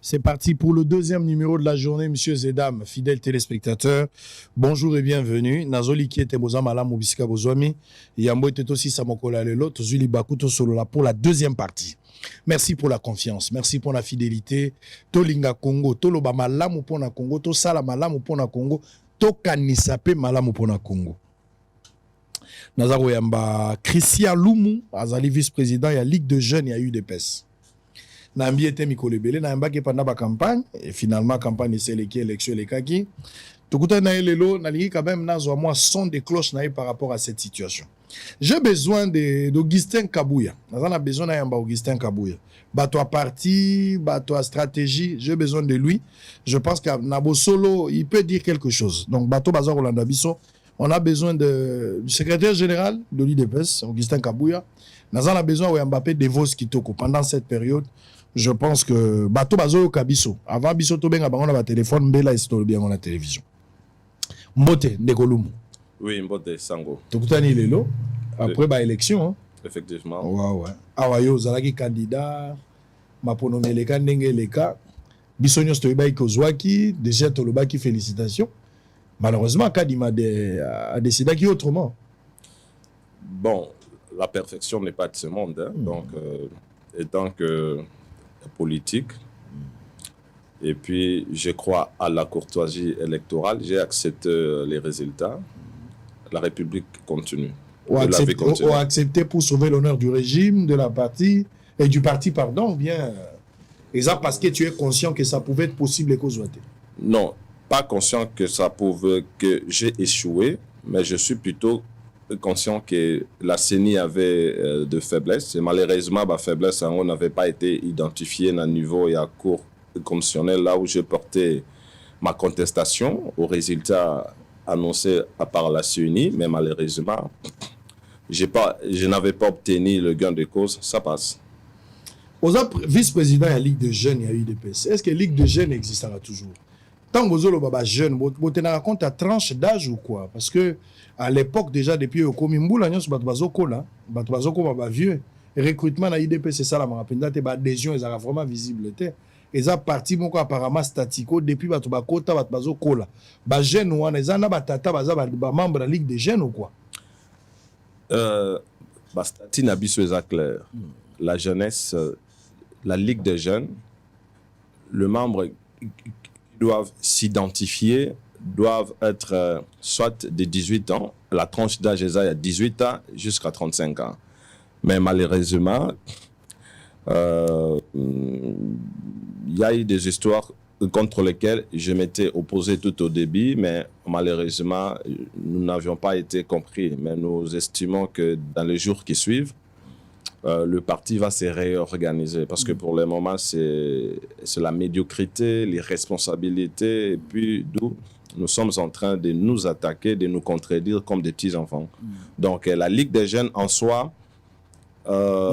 C'est parti pour le deuxième numéro de la journée, messieurs et dames, fidèles téléspectateurs. Bonjour et bienvenue. Nazoli qui était Bozamala Mobisika Bozwami. Yambo était aussi Samokola Lelo, Tozuli Bakuto Solola pour la deuxième partie. Merci pour la confiance, merci pour la fidélité. Tolinga Congo, Toloba Malamu Pona Congo, To Sala Malamu Pona Congo, To Kanisape Malamu Pona Congo. Nazaro Yamba, Christian Lumu, Azali vice-président, il y a Ligue de jeunes, il y a UDPS. Nambi était Mikolebele, Namba qui pendant la campagne, et finalement, la campagne c'est l'élection, les kaki. Tout le monde a quand même moi son des cloches par rapport à cette situation. J'ai besoin d'Augustin Kabouya. On a besoin d'Augustin Kabouya. Bateau à parti, bateau à stratégie, j'ai besoin de lui. Je pense qu'à Nabo Solo, il peut dire quelque chose. Donc, bateau Bazar Rolanda Bisso, on a besoin du secrétaire général de l'IDPS, Augustin Kabouya. On a besoin de Mbappé Devos Kitoko. Pendant cette période, je pense que bateau Bazar Kabiso. Avant Bisso, on a téléphone, Bela et bien on a télévision. Mbote, Ndekolumu. Oui, Mbote Sango. Tokutani Lelo, après la élection. Hein? Effectivement. Ouais. Awayo, Zalaki candidat, Mapono Meleka, Ndenge Leka, Bissonyo Stoibaï Kozwaki, déjà Tolobaki, félicitations. Malheureusement, Kadima a décidé qu'il autrement. Bon, la perfection n'est pas de ce monde. Hein? Donc, étant que politique, et puis je crois à la courtoisie électorale, j'ai accepté les résultats. La République continue. Ou accepté pour sauver l'honneur du régime, de la partie, et du parti, pardon, bien. Exact, parce que tu es conscient que ça pouvait être possible et qu'aujourd'hui. Non, pas conscient que ça pouvait, que j'ai échoué, mais je suis plutôt conscient que la CENI avait de faiblesses. Et malheureusement, ma faiblesse, on n'avait pas été identifiée à niveau et à cours commissionnel, là où je portais ma contestation aux résultats annoncés par la CENI, mais malheureusement, je n'avais pas obtenu le gain de cause, ça passe. Aux vice-président de la Ligue de jeunes, il y a eu des PC. Est-ce que la Ligue de jeunes existera toujours? Tant que vous avez jeune, vous tenez compte à tranche d'âge ou quoi? Parce que à l'époque, déjà, depuis au Komimboula, nous avons vieux. Le recrutement à l'IDP, c'est ça, la marapenda, l'adhésion est vraiment visible. Et ça parti mon apparemment statico depuis batubakota batbazo kola ba jeune ou les ana batata baza ba membre de la Ligue des jeunes ou quoi ba stati na biso est clair. La jeunesse, la Ligue des jeunes, le membre doivent s'identifier, doivent être soit de 18 ans, la tranche d'âge est à 18 ans jusqu'à 35 ans. Mais malheureusement, il y a eu des histoires contre lesquelles je m'étais opposé tout au début, mais malheureusement, nous n'avions pas été compris. Mais nous estimons que dans les jours qui suivent, le parti va se réorganiser. Parce que pour le moment, c'est la médiocrité, l'irresponsabilité, et puis d'où nous sommes en train de nous attaquer, de nous contredire comme des petits-enfants. Donc la Ligue des jeunes en soi,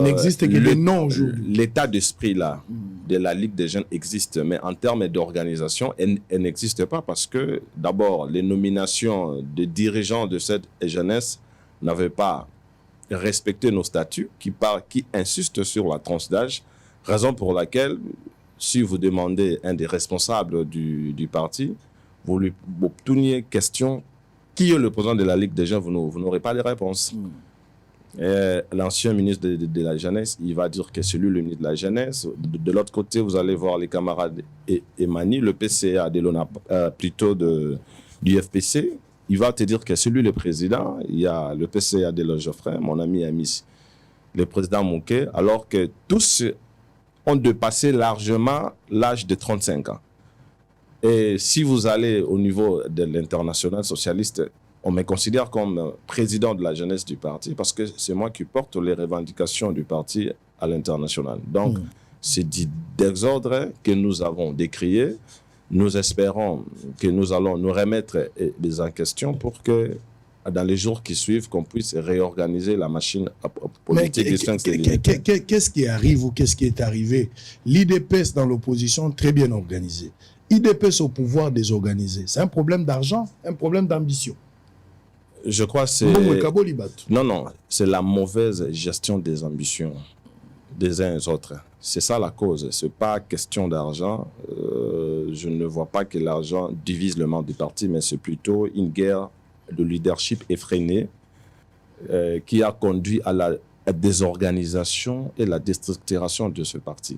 n'existe que le nom aujourd'hui. L'état d'esprit là de la Ligue des jeunes existe, mais en termes d'organisation, elle n'existe pas parce que d'abord les nominations de dirigeants de cette jeunesse n'avaient pas respecté nos statuts qui insistent sur la tranche d'âge, raison pour laquelle si vous demandez un des responsables du parti, vous lui obteniez question qui est le président de la Ligue des jeunes, vous n'aurez pas les réponses. L'ancien ministre de la jeunesse, il va dire que c'est lui le ministre de la jeunesse. De l'autre côté, vous allez voir les camarades Emani, le PCA de l'ONA, plutôt du FPC. Il va te dire que c'est lui le président. Il y a le PCA de Geoffrey, mon ami Amis, le président Mouquet, alors que tous ont dépassé largement l'âge de 35 ans. Et si vous allez au niveau de l'international socialiste, on me considère comme président de la jeunesse du parti parce que c'est moi qui porte les revendications du parti à l'international. Donc, c'est du désordre que nous avons décrié. Nous espérons que nous allons nous remettre en question pour que, dans les jours qui suivent, qu'on puisse réorganiser la machine politique. Qu'est-ce qui arrive ou qu'est-ce qui est arrivé? L'IDPS dans l'opposition, très bien organisé. IDPS au pouvoir désorganisé. C'est un problème d'argent, un problème d'ambition. Je crois que c'est... Non, c'est la mauvaise gestion des ambitions. des uns et des autres. C'est ça la cause. Ce n'est pas question d'argent. Je ne vois pas que l'argent divise le membre du parti, mais c'est plutôt une guerre de leadership effrénée qui a conduit à la désorganisation et la déstructuration de ce parti.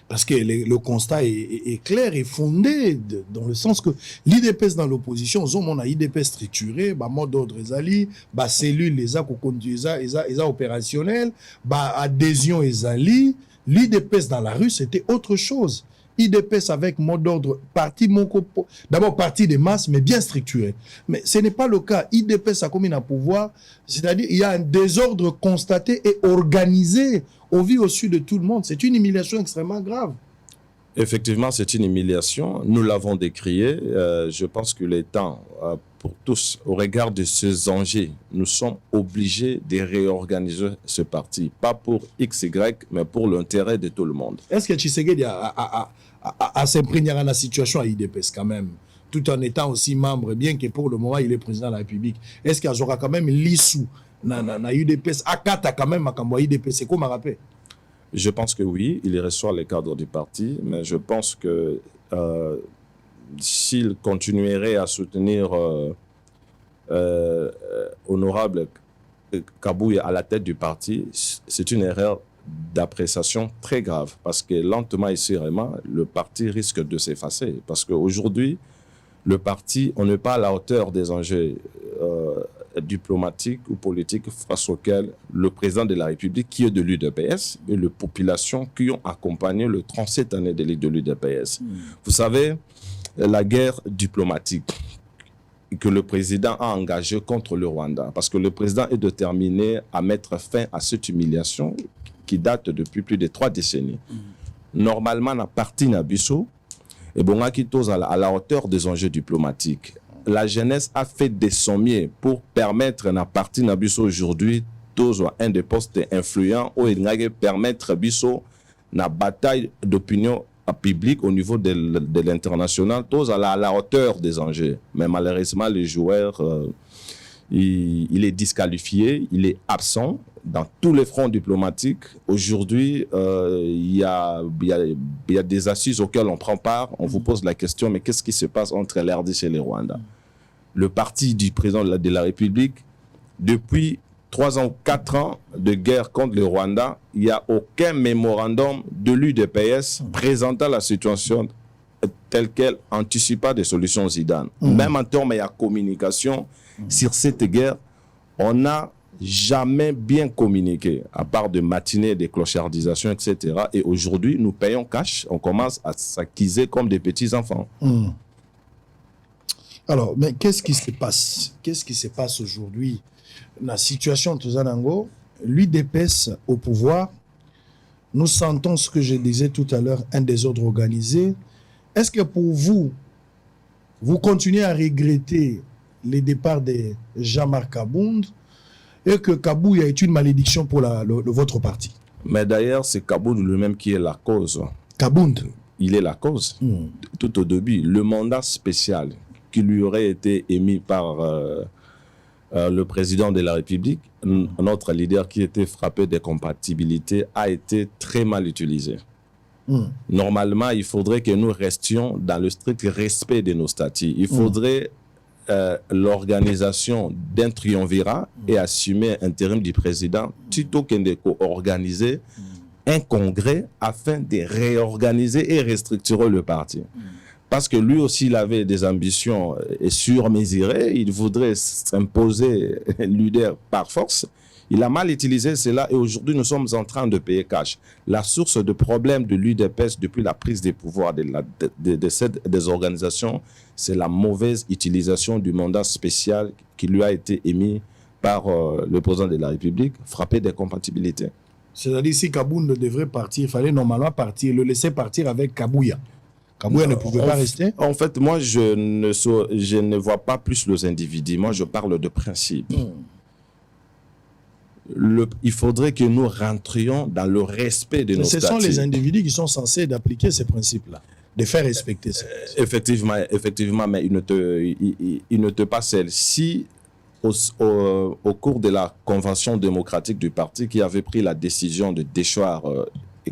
Parce que le constat est clair et fondé dans le sens que l'IDPS dans l'opposition, on a IDPS structuré, mode d'ordre ezali, cellule les a conduit opérationnel, adhésion ezali, l'IDPS dans la rue c'était autre chose. IDPS avec mode d'ordre, d'abord parti des masses, mais bien structuré. Mais ce n'est pas le cas. IDPS a commis un pouvoir, c'est-à-dire il y a un désordre constaté et organisé au vu au su de tout le monde. C'est une humiliation extrêmement grave. Effectivement, c'est une humiliation. Nous l'avons décrié. Je pense qu'il est temps pour tous, au regard de ces enjeux, nous sommes obligés de réorganiser ce parti. Pas pour X, Y, mais pour l'intérêt de tout le monde. Est-ce que Tshisekedi a s'imprégner à la situation à IDPS quand même, tout en étant aussi membre, bien que pour le moment il est président de la République? Est-ce qu'il y aura quand même l'issue na IDPS Akata quand même à IDPS? C'est quoi rappel? Je pense que oui, il reçoit les cadres du parti, mais je pense que s'il continuerait à soutenir honorable Kabouya à la tête du parti, c'est une erreur d'appréciation très grave, parce que lentement et sûrement, le parti risque de s'effacer. Parce qu'aujourd'hui, le parti, on n'est pas à la hauteur des enjeux diplomatiques ou politiques face auxquels le président de la République, qui est de l'UDPS, et les populations qui ont accompagné le 37 années de l'UDPS. Vous savez, la guerre diplomatique que le président a engagée contre le Rwanda, parce que le président est déterminé à mettre fin à cette humiliation qui date depuis plus de 3 décennies. Normalement, la partie Nabiso, et bon, à la hauteur des enjeux diplomatiques. La jeunesse a fait de son mieux pour permettre à la partie Nabiso aujourd'hui, un des postes influents, où il a permettre Biso la bataille d'opinion publique au niveau de l'international, à la hauteur des enjeux. Mais malheureusement, les joueurs, il est disqualifié, il est absent dans tous les fronts diplomatiques. Aujourd'hui, il y a des assises auxquelles on prend part. On vous pose la question, mais qu'est-ce qui se passe entre l'RDC et le Rwanda? Le parti du président de la République, depuis 3 ans ou 4 ans de guerre contre le Rwanda, il n'y a aucun mémorandum de l'UDPS présentant la situation telle qu'elle, anticipant des solutions Zidane. Même en termes de communication sur cette guerre, on n'a jamais bien communiqué, à part de matinées, des clochardisation, etc. Et aujourd'hui, nous payons cash, on commence à s'acquiser comme des petits-enfants. Alors, mais qu'est-ce qui se passe? Qu'est-ce qui se passe aujourd'hui? La situation de Tozanango, l'UDPS au pouvoir, nous sentons ce que je disais tout à l'heure, un désordre organisé. Est-ce que pour vous, vous continuez à regretter les départs de Jean-Marc Kabound et que Kabouya est une malédiction pour votre parti? Mais d'ailleurs, c'est Kabound lui-même qui est la cause. Kabound? Il est la cause. Tout au début, le mandat spécial qui lui aurait été émis par le président de la République, notre leader qui était frappé d'incompatibilité, a été très mal utilisé. Normalement, il faudrait que nous restions dans le strict respect de nos statuts. Il faudrait l'organisation d'un triumvirat et assumer l'intérim du président plutôt que de organiser un congrès afin de réorganiser et restructurer le parti. Parce que lui aussi, il avait des ambitions surmesurées. Il voudrait s'imposer leader par force. Il a mal utilisé cela et aujourd'hui, nous sommes en train de payer cash. La source de problème de l'UDPS depuis la prise des pouvoirs des organisations, c'est la mauvaise utilisation du mandat spécial qui lui a été émis par le président de la République, frappé d'incompatibilité. C'est-à-dire, si Kabound devrait partir, il fallait normalement partir, le laisser partir avec Kabouya. Kabouya ne pouvait pas rester. En fait, moi, je ne vois pas plus les individus. Moi, je parle de principe. Il faudrait que nous rentrions dans le respect de nos statuts. Ce sont les individus qui sont censés d'appliquer ces principes-là, de faire respecter ça. Effectivement, mais il ne te pas seul. Si au cours de la convention démocratique du parti qui avait pris la décision de déchoir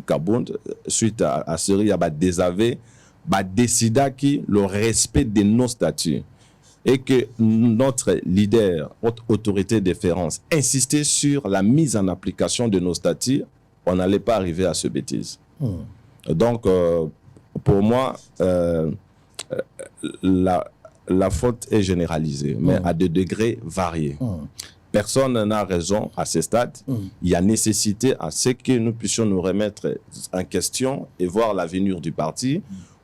Kabound suite à ce désaveu, décida que le respect de nos statuts et que notre leader, notre autorité de référence, insistait sur la mise en application de nos statuts, on n'allait pas arriver à ce bêtise. Donc, pour moi, la faute est généralisée, mais à des degrés variés. Personne n'a raison à ce stade. Il y a nécessité à ce que nous puissions nous remettre en question et voir l'avenir du parti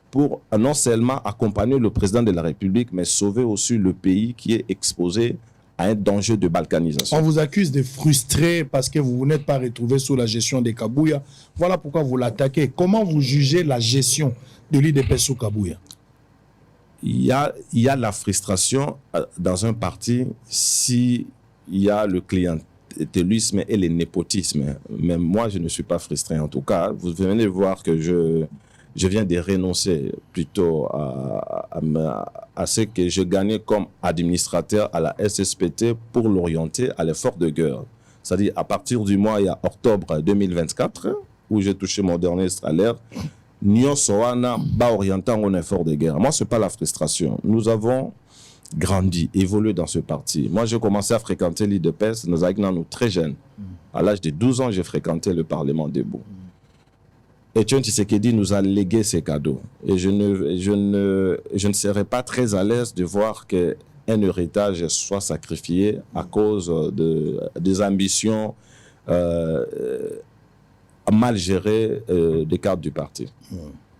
pour non seulement accompagner le président de la République, mais sauver aussi le pays qui est exposé à un danger de balkanisation. On vous accuse de frustrer parce que vous n'êtes pas retrouvé sous la gestion des Kabouya. Voilà pourquoi vous l'attaquez. Comment vous jugez la gestion de l'UDPS sous Kabouya? Il y a la frustration dans un parti si il y a le clientélisme et le népotisme. Mais moi, je ne suis pas frustré. En tout cas, vous venez de voir que je viens de renoncer plutôt à ce que je gagnais comme administrateur à la SSPT pour l'orienter à l'effort de guerre. C'est-à-dire à partir du mois, il y a octobre 2024, où j'ai touché mon dernier salaire, nous sommes orientés en effort de guerre. Moi, ce n'est pas la frustration. Nous avons grandi, évolué dans ce parti. Moi, j'ai commencé à fréquenter l'IDPS, nous étions très jeunes. À l'âge de 12 ans, j'ai fréquenté le Parlement debout. Et Etienne Tshisekedi nous a légué ces cadeaux. Et je ne serais pas très à l'aise de voir qu'un héritage soit sacrifié à cause des ambitions mal gérées des cadres du parti.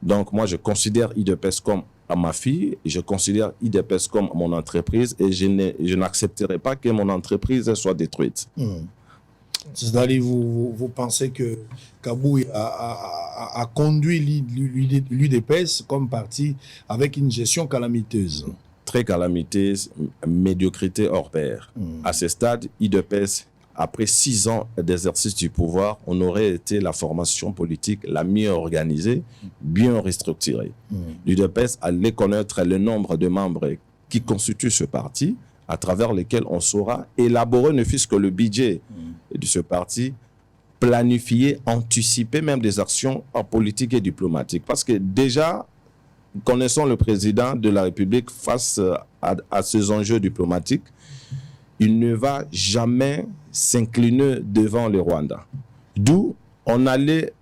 Donc moi, je considère IDPS comme ma fille, je considère IDPS comme mon entreprise et je n'accepterai pas que mon entreprise soit détruite. C'est-à-dire, vous pensez que Kabouya a conduit l'UDPS comme parti avec une gestion calamiteuse? Très calamiteuse, médiocrité hors pair. À ce stade, IDPS, après 6 ans d'exercice du pouvoir, on aurait été la formation politique la mieux organisée, bien restructurée. L'UDPS allait connaître le nombre de membres qui constituent ce parti, à travers lesquels on saura élaborer ne fût-ce que le budget de ce parti, planifier, anticiper même des actions en politique et diplomatique. Parce que déjà, connaissant le président de la République face à ces enjeux diplomatiques, il ne va jamais s'incliner devant le Rwanda. D'où on allait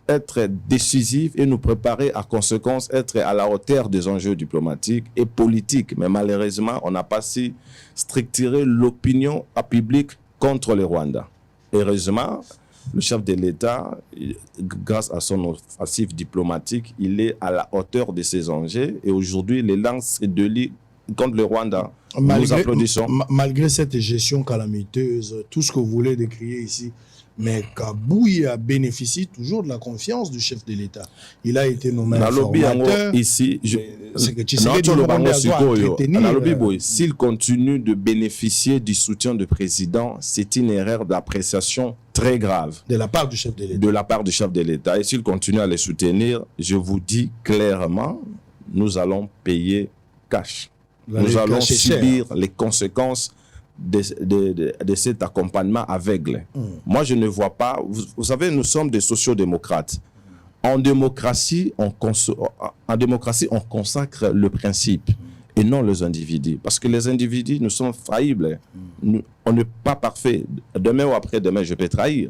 être décisif et nous préparer à conséquence, être à la hauteur des enjeux diplomatiques et politiques. Mais malheureusement, on n'a pas si structuré l'opinion publique contre le Rwanda. Heureusement, le chef de l'État, grâce à son offensive diplomatique, il est à la hauteur de ces enjeux et aujourd'hui, les lances de l'île contre le Rwanda. Nous applaudissons. Malgré cette gestion calamiteuse, tout ce que vous voulez décrire ici, mais Kabouya bénéficie toujours de la confiance du chef de l'État. Il a été nommé informateur. Ici, c'est que Tshisekedi s'il continue de bénéficier du soutien du président, c'est une erreur d'appréciation très grave. De la part du chef de l'État. De la part du chef de l'État. Et s'il continue à les soutenir, je vous dis clairement, nous allons payer cash. Nous allons subir les conséquences de cet accompagnement aveugle. Moi, je ne vois pas... Vous savez, nous sommes des sociodémocrates. En démocratie, on consacre le principe et non les individus. Parce que les individus, nous sommes faillibles. On n'est pas parfait. Demain ou après-demain, je peux trahir.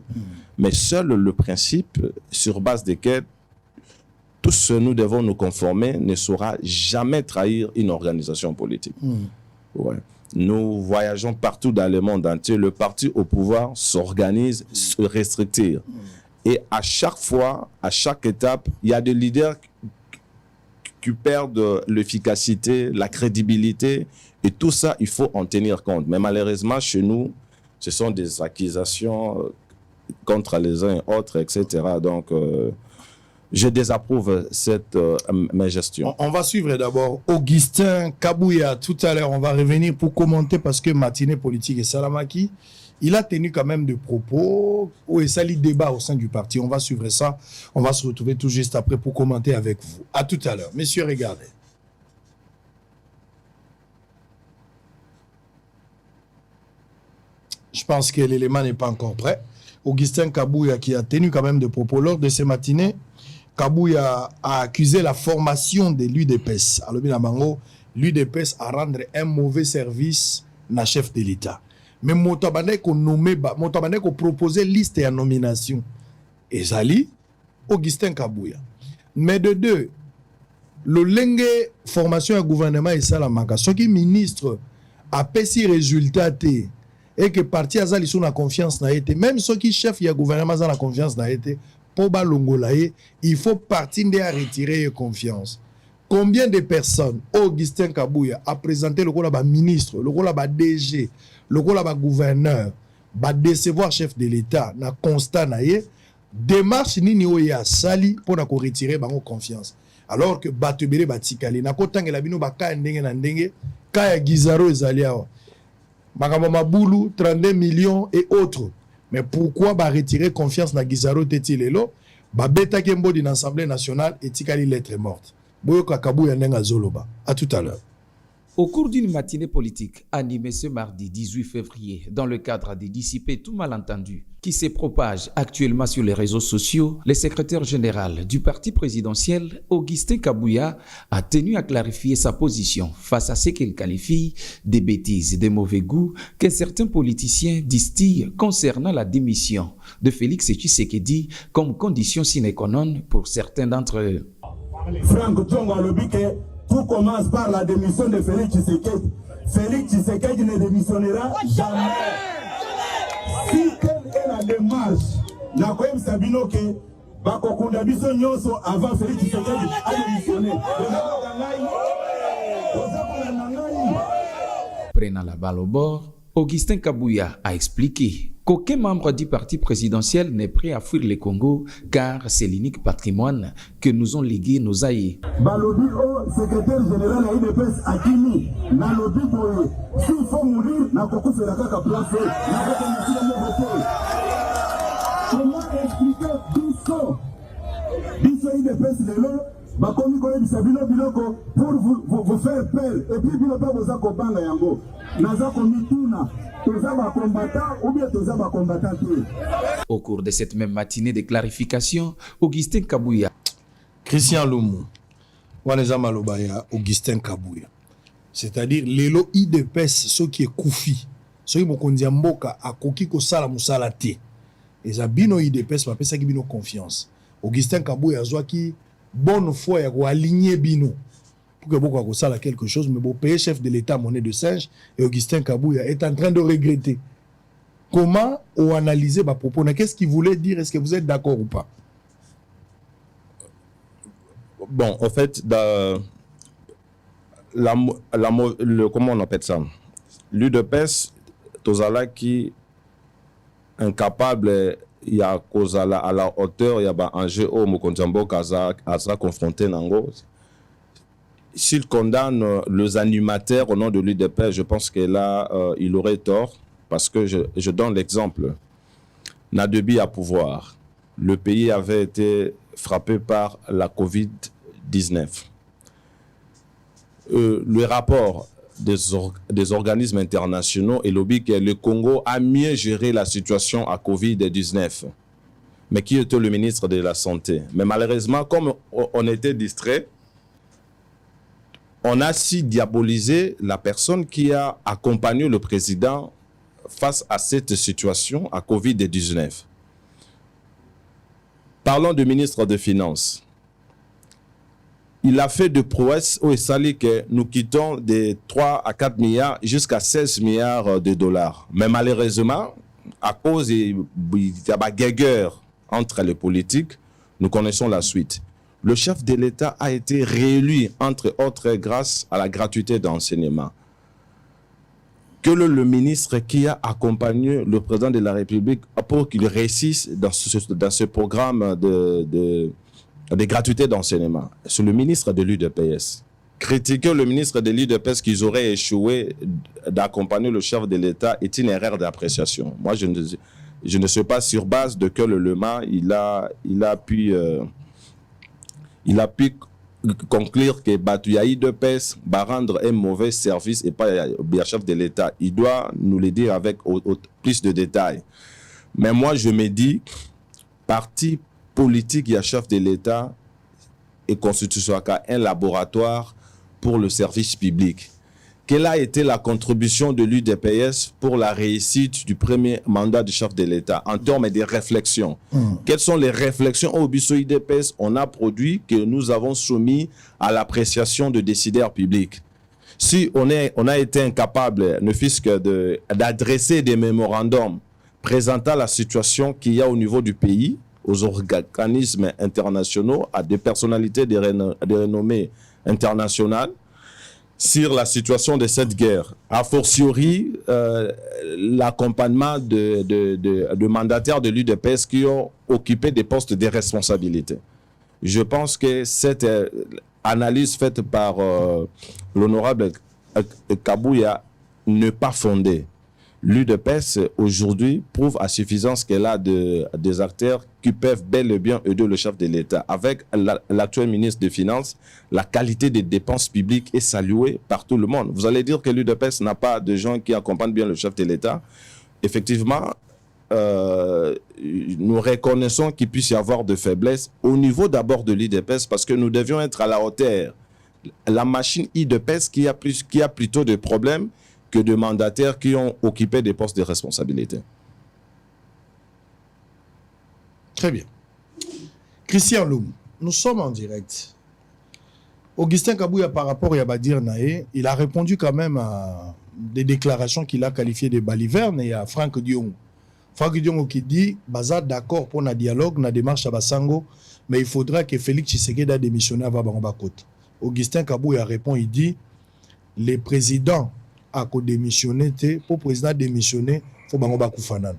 Mais seul le principe sur base desquels tous nous devons nous conformer ne saura jamais trahir une organisation politique. Ouais. Nous voyageons partout dans le monde entier. Le parti au pouvoir s'organise, se restructure. Et à chaque fois, à chaque étape, il y a des leaders qui perdent l'efficacité, la crédibilité. Et tout ça, il faut en tenir compte. Mais malheureusement, chez nous, ce sont des accusations contre les uns et autres, etc. Donc... je désapprouve cette gestion. On va suivre d'abord Augustin Kabouya. Tout à l'heure, on va revenir pour commenter parce que Matinée Politique et Salamaki, il a tenu quand même des propos où ça lit débat au sein du parti. On va suivre ça. On va se retrouver tout juste après pour commenter avec vous. À tout à l'heure. Messieurs, regardez. Je pense que l'élément n'est pas encore prêt. Augustin Kabouya, qui a tenu quand même des propos lors de ces matinées, Kabouya a accusé la formation de l'UDPS. Alors, l'UDPS a rendre un mauvais service na chef de l'État. Mais Motabane ko nommé, Motabane ko proposé liste et nomination. Et Zali, Augustin Kabouya. Mais de deux, le lenge formation à gouvernement et salamaka. Ce qui ministre a payé résultat et que parti à Zali sont la confiance n'a été. Même ceux qui chef ya gouvernement ont la confiance n'a été. Pour Balongolaye, il faut partir de retirer confiance. Combien de personnes Augustin Kabouya a présenté le rôle de ministre, le rôle de DG, le rôle de gouverneur, va décevoir chef de l'État, na constat naie, démarche ni oya sali pour na ko retirer bango confiance. Alors que batubele batikali na kotangela bino baka ndenge na ndenge kaya Gizaro ezali awa. Makamba mabulu 32 millions et autres. Mais pourquoi ba retirer confiance na Gizaro tetilelo? Ba beta kembo d'une assemblée nationale et tikali lettre morte. Boyoka Kabouya ndenga zoloba. À tout à l'heure. Au cours d'une matinée politique animée ce mardi 18 février, dans le cadre de dissiper tout malentendu qui se propage actuellement sur les réseaux sociaux, le secrétaire général du parti présidentiel, Augustin Kabouya, a tenu à clarifier sa position face à ce qu'il qualifie de bêtises et de mauvais goût que certains politiciens distillent concernant la démission de Félix Tshisekedi comme condition sine qua non pour certains d'entre eux. Franck Tongo a le que tout commence par la démission de Félix Tshisekedi. Félix Tshisekedi ne démissionnera jamais. Si telle est la démarche, na koyem sabino ke bakokunda biso nyonso avant Félix Tshisekedi a démissionné. Prenant la balle au bord, Augustin Kabouya a expliqué qu'aucun membre du parti présidentiel n'est prêt à fuir le Congo car c'est l'unique patrimoine que nous ont légué nos aïeux. Balobi au secrétaire général à UDPS Akimi, Nalobi Boye, s'il faut mourir, n'a pas fait la caca place, n'a pas fait la voter. Comment expliquer Bisso UDPS de l'eau, Bakomi Kole Bisabino Biloko, pour vous faire peur, et puis Biloba Bozako Banga Yango, Nazako Mituna. Au cours de cette même matinée de clarification, Augustin Kabouya. Christian Loumou, Augustin Kabouya. C'est-à-dire, l'élo IDPS, ce qui est koufi, ce qui est mokondiamboka, a koki ko sala musala te. Et ça, bino IDPS, ma pesa ki bino confiance. Augustin Kabouya, soit qui bonne foi, ya ko aligner bino. Pour que beaucoup de ça quelque chose, mais bon, payer chef de l'État monnaie de singe et Augustin Kabouya est en train de regretter. Comment on analyse ma propos? Qu'est-ce qu'il voulait dire? Est-ce que vous êtes d'accord ou pas? Bon, en fait, comment on appelle ça? L'UDPS, Tozala qui incapable, il y a cause à la hauteur, il y a un jeu au Mokonjambo Kaza confronté Nango. S'il condamne les animateurs au nom de l'UDPS, je pense que là, il aurait tort, parce que je donne l'exemple. Nadebi à pouvoir. Le pays avait été frappé par la Covid-19. Le rapport des organismes internationaux et lobby que le Congo a mieux géré la situation à Covid-19. Mais qui était le ministre de la Santé? Mais malheureusement, comme on était distrait, on a si diabolisé la personne qui a accompagné le président face à cette situation à Covid-19. Parlons du ministre des Finances. Il a fait de prouesses au Sali que nous quittons de 3 à 4 milliards jusqu'à 16 milliards de dollars. Mais malheureusement, à cause de la guerre entre les politiques, nous connaissons la suite. Le chef de l'État a été réélu, entre autres, grâce à la gratuité d'enseignement. Que le ministre qui a accompagné le président de la République pour qu'il réussisse dans ce programme de gratuité d'enseignement, c'est le ministre de l'UDPS. Critiquer le ministre de l'UDPS qu'ils auraient échoué d'accompagner le chef de l'État est une erreur d'appréciation. Moi, je ne sais pas sur base de quel élément il a pu conclure que Batuyaï de PES va rendre un mauvais service et pas le chef de l'État. Il doit nous le dire avec plus de détails. Mais moi, je me dis, parti politique et chef de l'État et constitution un laboratoire pour le service public. Quelle a été la contribution de l'UDPS pour la réussite du premier mandat du chef de l'État en termes de réflexion? Quelles sont les réflexions au bureau UDPS on a produit que nous avons soumis à l'appréciation de décideurs publics? Si on a été incapable, ne fût-ce que d'adresser des mémorandums présentant la situation qu'il y a au niveau du pays, aux organismes internationaux, à des personnalités de renommée internationale, sur la situation de cette guerre, a fortiori l'accompagnement de mandataires de l'UDPS qui ont occupé des postes de responsabilité. Je pense que cette analyse faite par l'honorable Kabouya n'est pas fondée. L'UDPS aujourd'hui prouve à suffisance qu'elle a des acteurs qui peuvent bel et bien aider le chef de l'État. Avec l'actuel ministre des Finances, la qualité des dépenses publiques est saluée par tout le monde. Vous allez dire que l'UDPS n'a pas de gens qui accompagnent bien le chef de l'État. Effectivement, nous reconnaissons qu'il puisse y avoir de faiblesses au niveau d'abord de l'UDPS parce que nous devions être à la hauteur. La machine UDPS qui a plutôt de problèmes que de mandataires qui ont occupé des postes de responsabilité. Très bien. Christian Loum, nous sommes en direct. Augustin Kabouya, par rapport à Badir Naé, il a répondu quand même à des déclarations qu'il a qualifiées de balivernes et à Franck Dion. Franck Dion qui dit, Baza d'accord pour un dialogue, une démarche à Basango, mais il faudra que Félix Tshisekedi a démissionné à Babangobakot. Augustin Kabouya répond, il dit, les présidents a démissionné, pour le président démissionner, il faut Babangobakoufanan.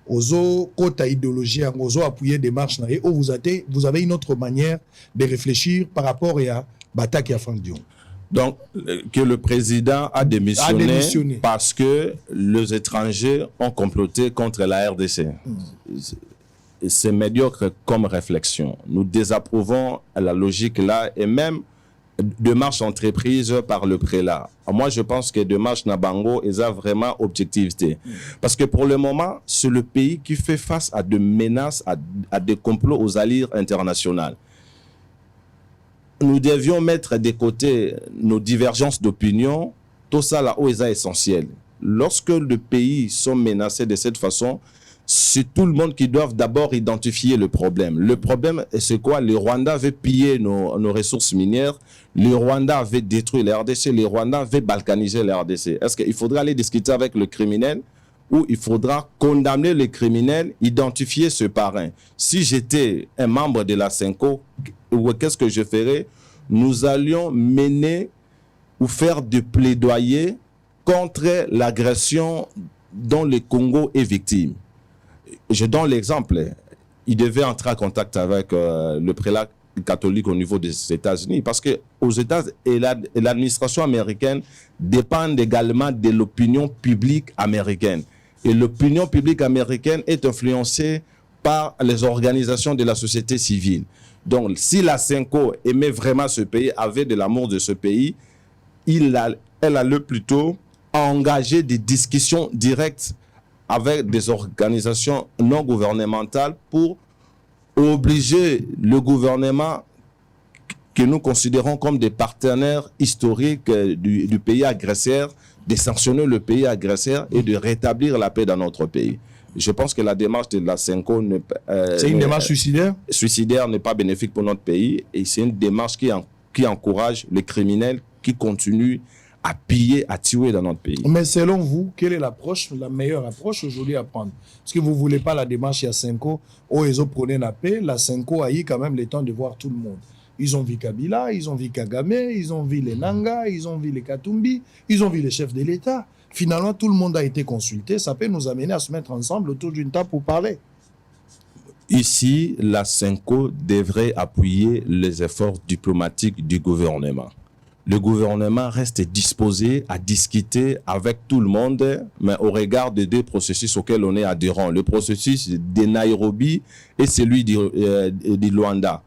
Ozo, côté idéologie, ozo appuyer des marches, vous avez une autre manière de réfléchir par rapport à Batak et à Franck Dion. Donc, que le président a démissionné parce que les étrangers ont comploté contre la RDC. C'est médiocre comme réflexion. Nous désapprouvons la logique là et même démarche entreprise par le prélat. Moi, je pense que démarche Nabango est vraiment objectivité. Parce que pour le moment, c'est le pays qui fait face à des menaces, à des complots aux allures internationales. Nous devions mettre de côté nos divergences d'opinion. Tout ça là-haut est essentiel. Lorsque le pays sont menacés de cette façon, c'est tout le monde qui doit d'abord identifier le problème. Le problème, c'est quoi? Le Rwanda veut piller nos ressources minières. Le Rwanda veut détruire la RDC. Le Rwanda veut balkaniser la RDC. Est-ce qu'il faudra aller discuter avec le criminel ou il faudra condamner le criminel, identifier ce parrain? Si j'étais un membre de la CENCO, qu'est-ce que je ferais? Nous allions mener ou faire du plaidoyer contre l'agression dont le Congo est victime. Je donne l'exemple. Il devait entrer en contact avec le prélat catholique au niveau des États-Unis parce que aux États-Unis et l'administration américaine dépendent également de l'opinion publique américaine. Et l'opinion publique américaine est influencée par les organisations de la société civile. Donc, si la CENCO aimait vraiment ce pays, avait de l'amour de ce pays, elle allait plutôt engager des discussions directes avec des organisations non gouvernementales pour obliger le gouvernement que nous considérons comme des partenaires historiques du pays agresseur, de sanctionner le pays agresseur et de rétablir la paix dans notre pays. Je pense que la démarche de la CENCO... c'est une démarche suicidaire? Suicidaire n'est pas bénéfique pour notre pays et c'est une démarche qui encourage les criminels qui continuent à piller, à tuer dans notre pays. Mais selon vous, quelle est l'approche, la meilleure approche aujourd'hui à prendre? Parce que vous ne voulez pas la démarche à CENCO, où ils ont prôné la paix, la CENCO a eu quand même le temps de voir tout le monde. Ils ont vu Kabila, ils ont vu Kagame, ils ont vu les Nanga, ils ont vu les Katumbi, ils ont vu les chefs de l'État. Finalement, tout le monde a été consulté. Ça peut nous amener à se mettre ensemble autour d'une table pour parler. Ici, la CENCO devrait appuyer les efforts diplomatiques du gouvernement. Le gouvernement reste disposé à discuter avec tout le monde, mais au regard des deux processus auxquels on est adhérent. Le processus de Nairobi et celui du Luanda.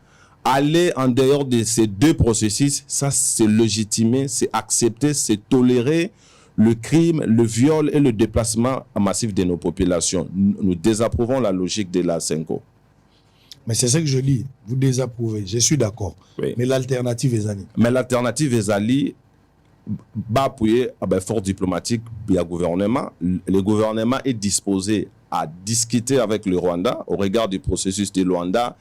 aller en dehors de ces deux processus, ça c'est légitimer, c'est accepter, c'est tolérer le crime, le viol et le déplacement massif de nos populations. Nous désapprouvons la logique de la Senko. Mais c'est ce que je dis, vous désapprouvez, je suis d'accord. Oui. Mais l'alternative est Zani. Mais l'alternative est Ali, appuyer fort diplomatique via gouvernement. Le gouvernement est disposé à discuter avec le Rwanda au regard du processus de Luanda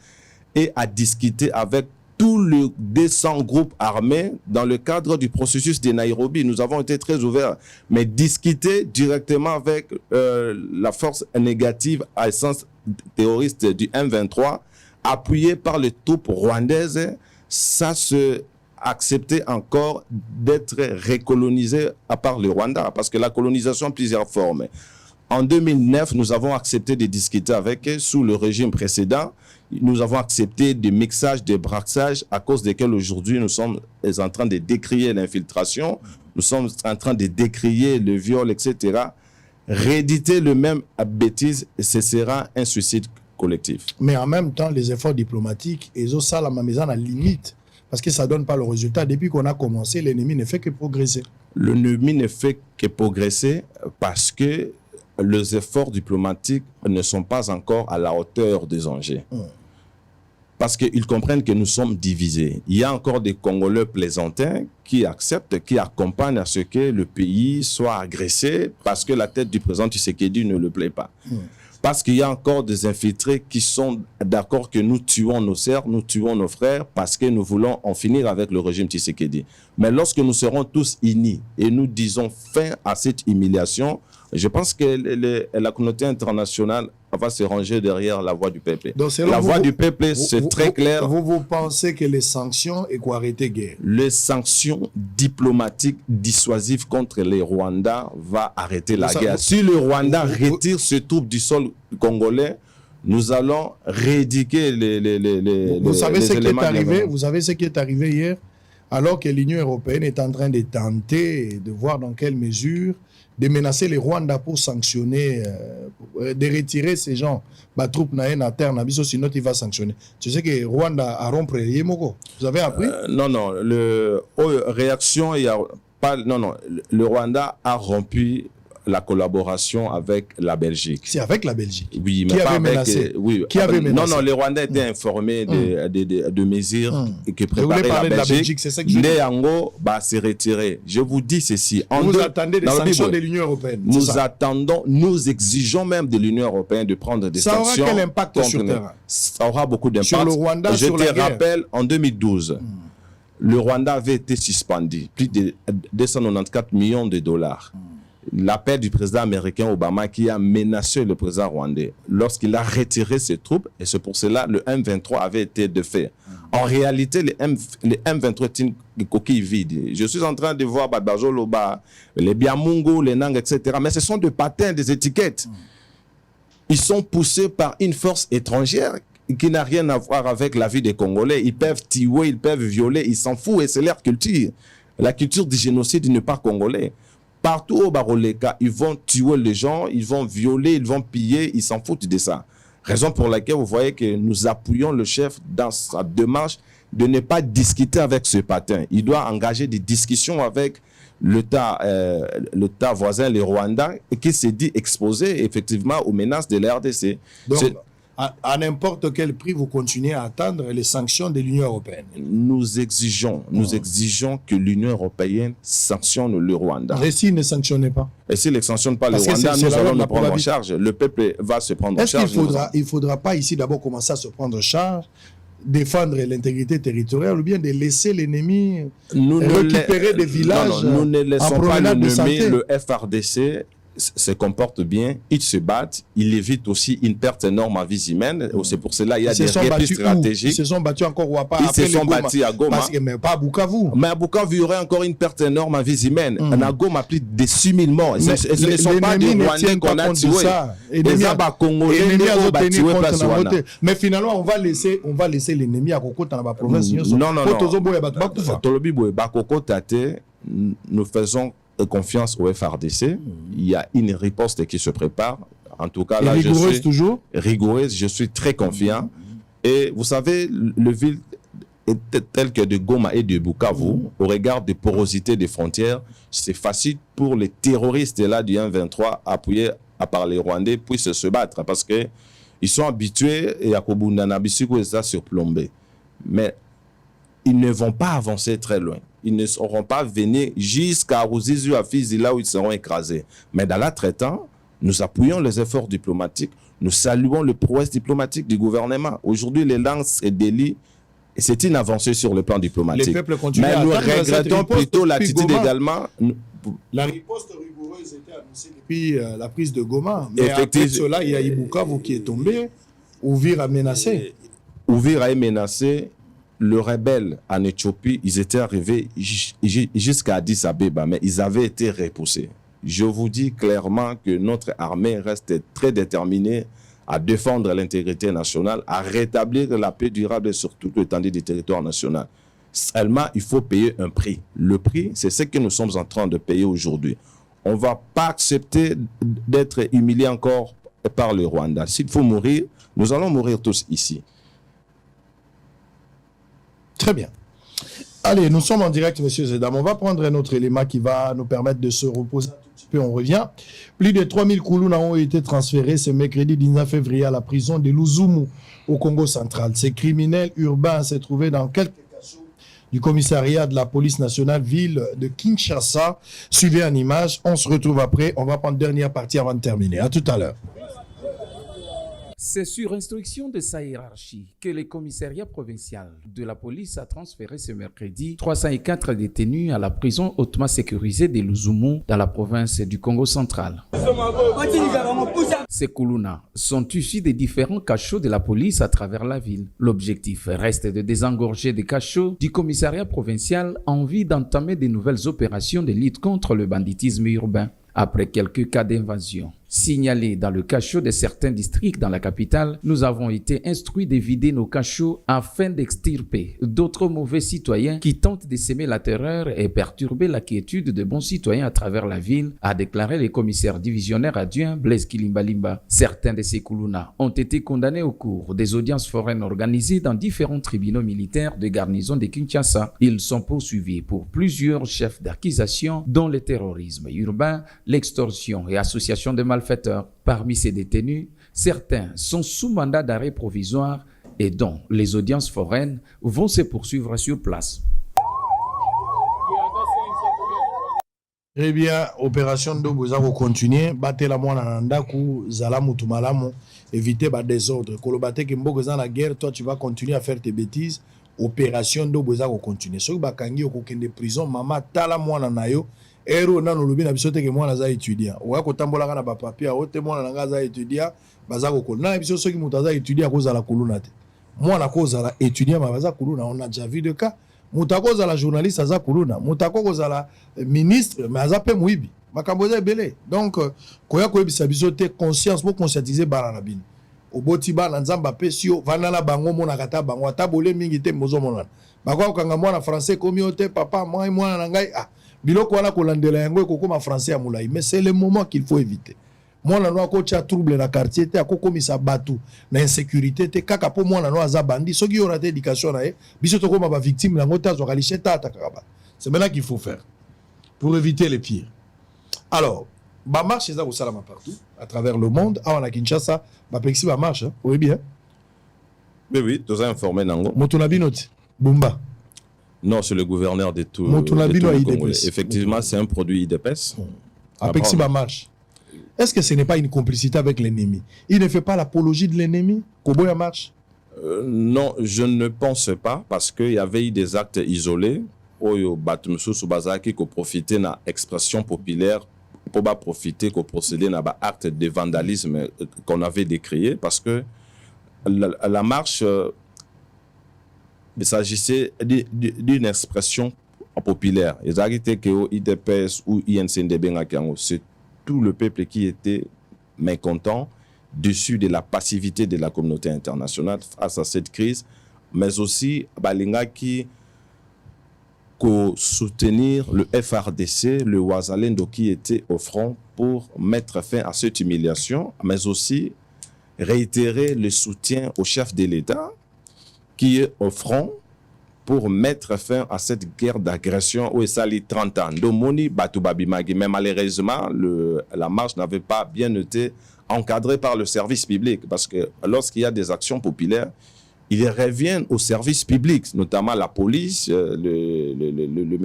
et à discuter avec tous les 200 groupes armés dans le cadre du processus de Nairobi. Nous avons été très ouverts, mais discuter directement avec la force négative à essence terroriste du M23, appuyé par les troupes rwandaises, ça se accepter encore d'être recolonisé à part le Rwanda, parce que la colonisation a plusieurs formes. En 2009, nous avons accepté de discuter avec eux sous le régime précédent. Nous avons accepté des mixages, des braquages, à cause desquels aujourd'hui nous sommes en train de décrier l'infiltration, nous sommes en train de décrier le viol, etc. Rééditer le même bêtise, ce sera un suicide collectif. Mais en même temps, les efforts diplomatiques, ils ont ça la maison à la limite, parce que ça ne donne pas le résultat. Depuis qu'on a commencé, l'ennemi ne fait que progresser. L'ennemi ne fait que progresser parce que les efforts diplomatiques ne sont pas encore à la hauteur des enjeux. Parce qu'ils comprennent que nous sommes divisés. Il y a encore des Congolais plaisantins qui acceptent, qui accompagnent à ce que le pays soit agressé parce que la tête du président Tshisekedi ne le plaît pas. Parce qu'il y a encore des infiltrés qui sont d'accord que nous tuons nos sœurs, nous tuons nos frères parce que nous voulons en finir avec le régime Tshisekedi. Mais lorsque nous serons tous unis et nous disons fin à cette humiliation, je pense que la communauté internationale va se ranger derrière la voix du peuple. Donc, la voix du peuple, c'est très clair. Vous pensez que les sanctions et quoi arrêter guerre? Les sanctions diplomatiques dissuasives contre les Rwandais va arrêter la guerre. Si le Rwanda retire ses troupes du sol congolais, nous allons rééduquer vous savez ce qui est arrivé. Vous savez ce qui est arrivé hier, alors que l'Union européenne est en train de tenter de voir dans quelle mesure de menacer les Rwandais pour sanctionner, de retirer ces gens, les troupes na terre, sinon il va sanctionner. Tu sais que Rwanda a rompre Yemoko. Vous avez appris? Non. Réaction, il y a pas. Non. Le Rwanda a rompu la collaboration avec la Belgique. C'est avec la Belgique. Oui, mais qui pas avait avec. Menacé. Oui. Qui avait menacé? Non, les Rwandais étaient informés de mesures que préparait la Belgique. De la Belgique, c'est ça que je dis. Néango, s'est retiré. Je vous dis ceci. Vous attendez des sanctions de l'Union européenne. Nous attendons, nous exigeons même de l'Union européenne de prendre des sanctions. Ça aura quel impact sur le terrain? Ça aura beaucoup d'impact. Sur le Rwanda, sur la guerre. Je te rappelle, en 2012, le Rwanda avait été suspendu. Plus de 294 millions de dollars. L'appel du président américain Obama qui a menacé le président rwandais lorsqu'il a retiré ses troupes, et c'est pour cela que le M23 avait été défait. En réalité, le M23 est une coquille vide. Je suis en train de voir Badbajoloba, les Biamungu, les Nang, etc. Mais ce sont des patins, des étiquettes. Ils sont poussés par une force étrangère qui n'a rien à voir avec la vie des Congolais. Ils peuvent tuer, ils peuvent violer, ils s'en foutent et c'est leur culture. La culture du génocide n'est pas congolais. Partout au Baroleka, ils vont tuer les gens, ils vont violer, ils vont piller, ils s'en foutent de ça. Raison pour laquelle vous voyez que nous appuyons le chef dans sa démarche de ne pas discuter avec ce patin. Il doit engager des discussions avec l'État voisin, le Rwanda, et qui s'est dit exposé effectivement aux menaces de la RDC. Donc, à n'importe quel prix, vous continuez à attendre les sanctions de l'Union européenne. Nous exigeons que l'Union européenne sanctionne le Rwanda. Et s'il ne sanctionne pas? Et s'il ne sanctionne pas le Rwanda, nous allons le prendre en charge. Le peuple va se prendre en charge. Est-ce qu'il ne faudra pas ici d'abord commencer à se prendre en charge, défendre l'intégrité territoriale, ou bien de laisser l'ennemi récupérer des villages? Nous ne laissons pas l'ennemi. Le FRDC se comporte bien, ils se battent, ils évitent aussi une perte énorme en vie humaine. C'est pour cela qu'il y a des répits stratégiques. Ils se sont battus encore ou pas? Ils se sont battus à Goma. Mais pas à Bukavu. Mais à Bukavu, il y aurait encore une perte énorme en vie humaine. À Goma, plus de 6 000 morts. Ce ne sont pas des Rwandais qu'on a tués. Les Abba Congolais ne pas. Mais finalement, on va laisser l'ennemi à Kokota dans la province. Non. Nous faisons confiance au FRDC. Il y a une riposte qui se prépare. En tout cas, là, rigoureuse toujours. Rigoureuse, je suis très confiant. Et vous savez, le ville tels que de Goma et de Bukavu, au regard des porosités des frontières, c'est facile pour les terroristes là du M23 appuyés par les Rwandais puissent se battre parce que ils sont habitués et à Kobundana Bisikou et ça surplombé. Mais ils ne vont pas avancer très loin. Ils ne seront pas venus jusqu'à Ruzizi à Fizi, là où ils seront écrasés. Mais dans l'entretemps, nous appuyons les efforts diplomatiques, nous saluons le prouesse diplomatique du gouvernement. Aujourd'hui, les lances et délits, c'est une avancée sur le plan diplomatique. Les peuples continuent mais à nous attendre regrettons plutôt l'attitude également. La riposte rigoureuse était annoncée depuis la prise de Goma. Mais Effectivement. après cela, il y a Ibukavu qui est tombé. Ouvir a menacé. Ouvir a menacé. Le rebelle en Éthiopie, ils étaient arrivés jusqu'à Addis Abeba, mais ils avaient été repoussés. Je vous dis clairement que notre armée reste très déterminée à défendre l'intégrité nationale, à rétablir la paix durable sur toute l'étendue du territoire national. Seulement, il faut payer un prix. Le prix, c'est ce que nous sommes en train de payer aujourd'hui. On ne va pas accepter d'être humiliés encore par le Rwanda. S'il faut mourir, nous allons mourir tous ici. Très bien. Allez, nous sommes en direct, messieurs et dames. On va prendre un autre élément qui va nous permettre de se reposer un tout petit peu. On revient. Plus de 3000 Koulouna ont été transférés ce mercredi 19 février à la prison de Luzumu au Congo central. Ces criminels urbains se trouvaient dans quelques cachots du commissariat de la police nationale ville de Kinshasa. Suivez en image. On se retrouve après. On va prendre dernière partie avant de terminer. À tout à l'heure. C'est sur instruction de sa hiérarchie que le commissariat provincial de la police a transféré ce mercredi 304 détenus à la prison hautement sécurisée de Luzumu dans la province du Congo central. Ces Koulouna sont issus des différents cachots de la police à travers la ville. L'objectif reste de désengorger des cachots du commissariat provincial en vue d'entamer de nouvelles opérations de lutte contre le banditisme urbain. Après quelques cas d'invasion signalés dans le cachot de certains districts dans la capitale, nous avons été instruits de vider nos cachots afin d'extirper d'autres mauvais citoyens qui tentent de semer la terreur et perturber la quiétude de bons citoyens à travers la ville, a déclaré le commissaire divisionnaire adjoint Blaise Kilimbalimba. Certains de ces Koulouna ont été condamnés au cours des audiences foraines organisées dans différents tribunaux militaires de garnison de Kinshasa. Ils sont poursuivis pour plusieurs chefs d'accusation dont le terrorisme urbain, l'extorsion et association de malfaiteurs. Parmi ces détenus, certains sont sous mandat d'arrêt provisoire et dont les audiences foraines vont se poursuivre sur place. Eh bien, opération Ndoboza va continuer. Battre la moine en Andaku, Zalamu Tumalamu, éviter le désordre. Kolobate Kimbo dans la guerre, toi tu vas continuer à faire tes bêtises. Opération Ndoboza va continuer. Ceux qui bakangi au de prison, maman tala moine en ayo. Ero na no lobi na biso te ke mwana za étudiant. Oya ko tambola kana ba papier o te mwana nga za étudiant, baza ko na biso soki mutaza étudiant ko za la kuluna te. Mwana ko za la étudiant ma baza kuluna, on a déjà vu de cas. Mutako za la journaliste za kuluna, mutako ko za la ministre mais za pe muibi. Makambo za belé. Donc koya ko ebisa biso te conscience pour conscientiser bana na bino. Oboti bana nzamba pe sio vanala bango mona kata bango atabole mingi te mozo mona. Bakwa kanga mwana français komi ote papa moi mwana na ngai ah biloko wana kolandela yango ekokoma français ya mulai, mais c'est le moment qu'il faut éviter. Mwana no akotia trouble na quartier te akokomisa batu na insécurité te kaka po mwana no aza bandi soki yo rate éducation na ye biso tokoma ba victime na ngota zo kalishe tata kaka. C'est maintenant qu'il faut faire pour éviter les pires. Alors, ba marche ça au salama partout à travers le monde, à la Kinshasa, ba plexi ba marche, hein? Oui bien. Mais oui, tous informés nango. Motonabinote, Bumba. Non, c'est le gouverneur de tout le Congolais. Effectivement, c'est un produit IDPS. Apexi marche. Est-ce que ce n'est pas une complicité avec l'ennemi? Il ne fait pas l'apologie de l'ennemi? Koboya marche? Non, je ne pense pas, parce qu'il y avait eu des actes isolés. Oyo Batumsu Subazaki qui profité de l'expression populaire pour profiter, pour procéder à des actes de vandalisme qu'on avait décrié, parce que la marche... il s'agissait d'une expression populaire. IDPS ou c'est tout le peuple qui était mécontent, déçu de la passivité de la communauté internationale face à cette crise, mais aussi qui soutenir le FRDC, le Ouazalendo qui était au front pour mettre fin à cette humiliation, mais aussi réitérer le soutien au chef de l'État qui est au front pour mettre fin à cette guerre d'agression où ça lit 30 ans. Domoni Batubabimagi. Mais malheureusement, la marche n'avait pas bien été encadrée par le service public. Parce que lorsqu'il y a des actions populaires, ils reviennent au service public, notamment la police, le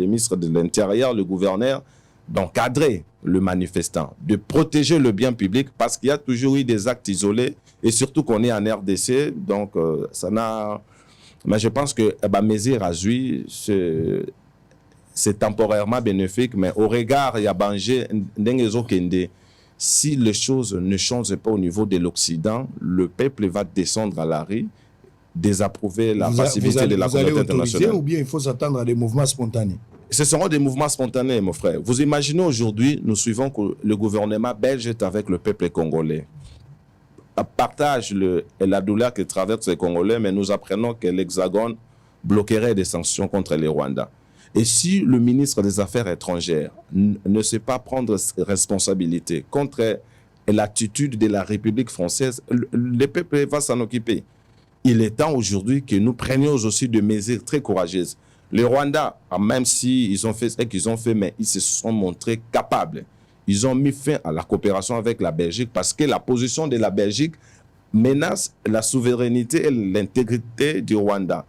ministre de l'Intérieur, le gouverneur, d'encadrer le manifestant, de protéger le bien public, parce qu'il y a toujours eu des actes isolés, et surtout qu'on est en RDC, donc ça n'a... Mais je pense que Mesir Azui, c'est temporairement bénéfique, mais au regard, il y a Bangé, Kende, si les choses ne changent pas au niveau de l'Occident, le peuple va descendre à la rue, désapprouver la passivité de la communauté internationale. Ou bien il faut s'attendre à des mouvements spontanés? Ce seront des mouvements spontanés, mon frère. Vous imaginez aujourd'hui, nous suivons que le gouvernement belge est avec le peuple congolais. Partage la douleur que traversent les Congolais, mais nous apprenons que l'Hexagone bloquerait des sanctions contre les Rwandais. Et si le ministre des Affaires étrangères ne sait pas prendre responsabilité contre l'attitude de la République française, le peuple va s'en occuper. Il est temps aujourd'hui que nous prenions aussi des mesures très courageuses. Les Rwandais, même s'ils ont fait ce qu'ils ont fait, mais ils se sont montrés capables. Ils ont mis fin à la coopération avec la Belgique parce que la position de la Belgique menace la souveraineté et l'intégrité du Rwanda.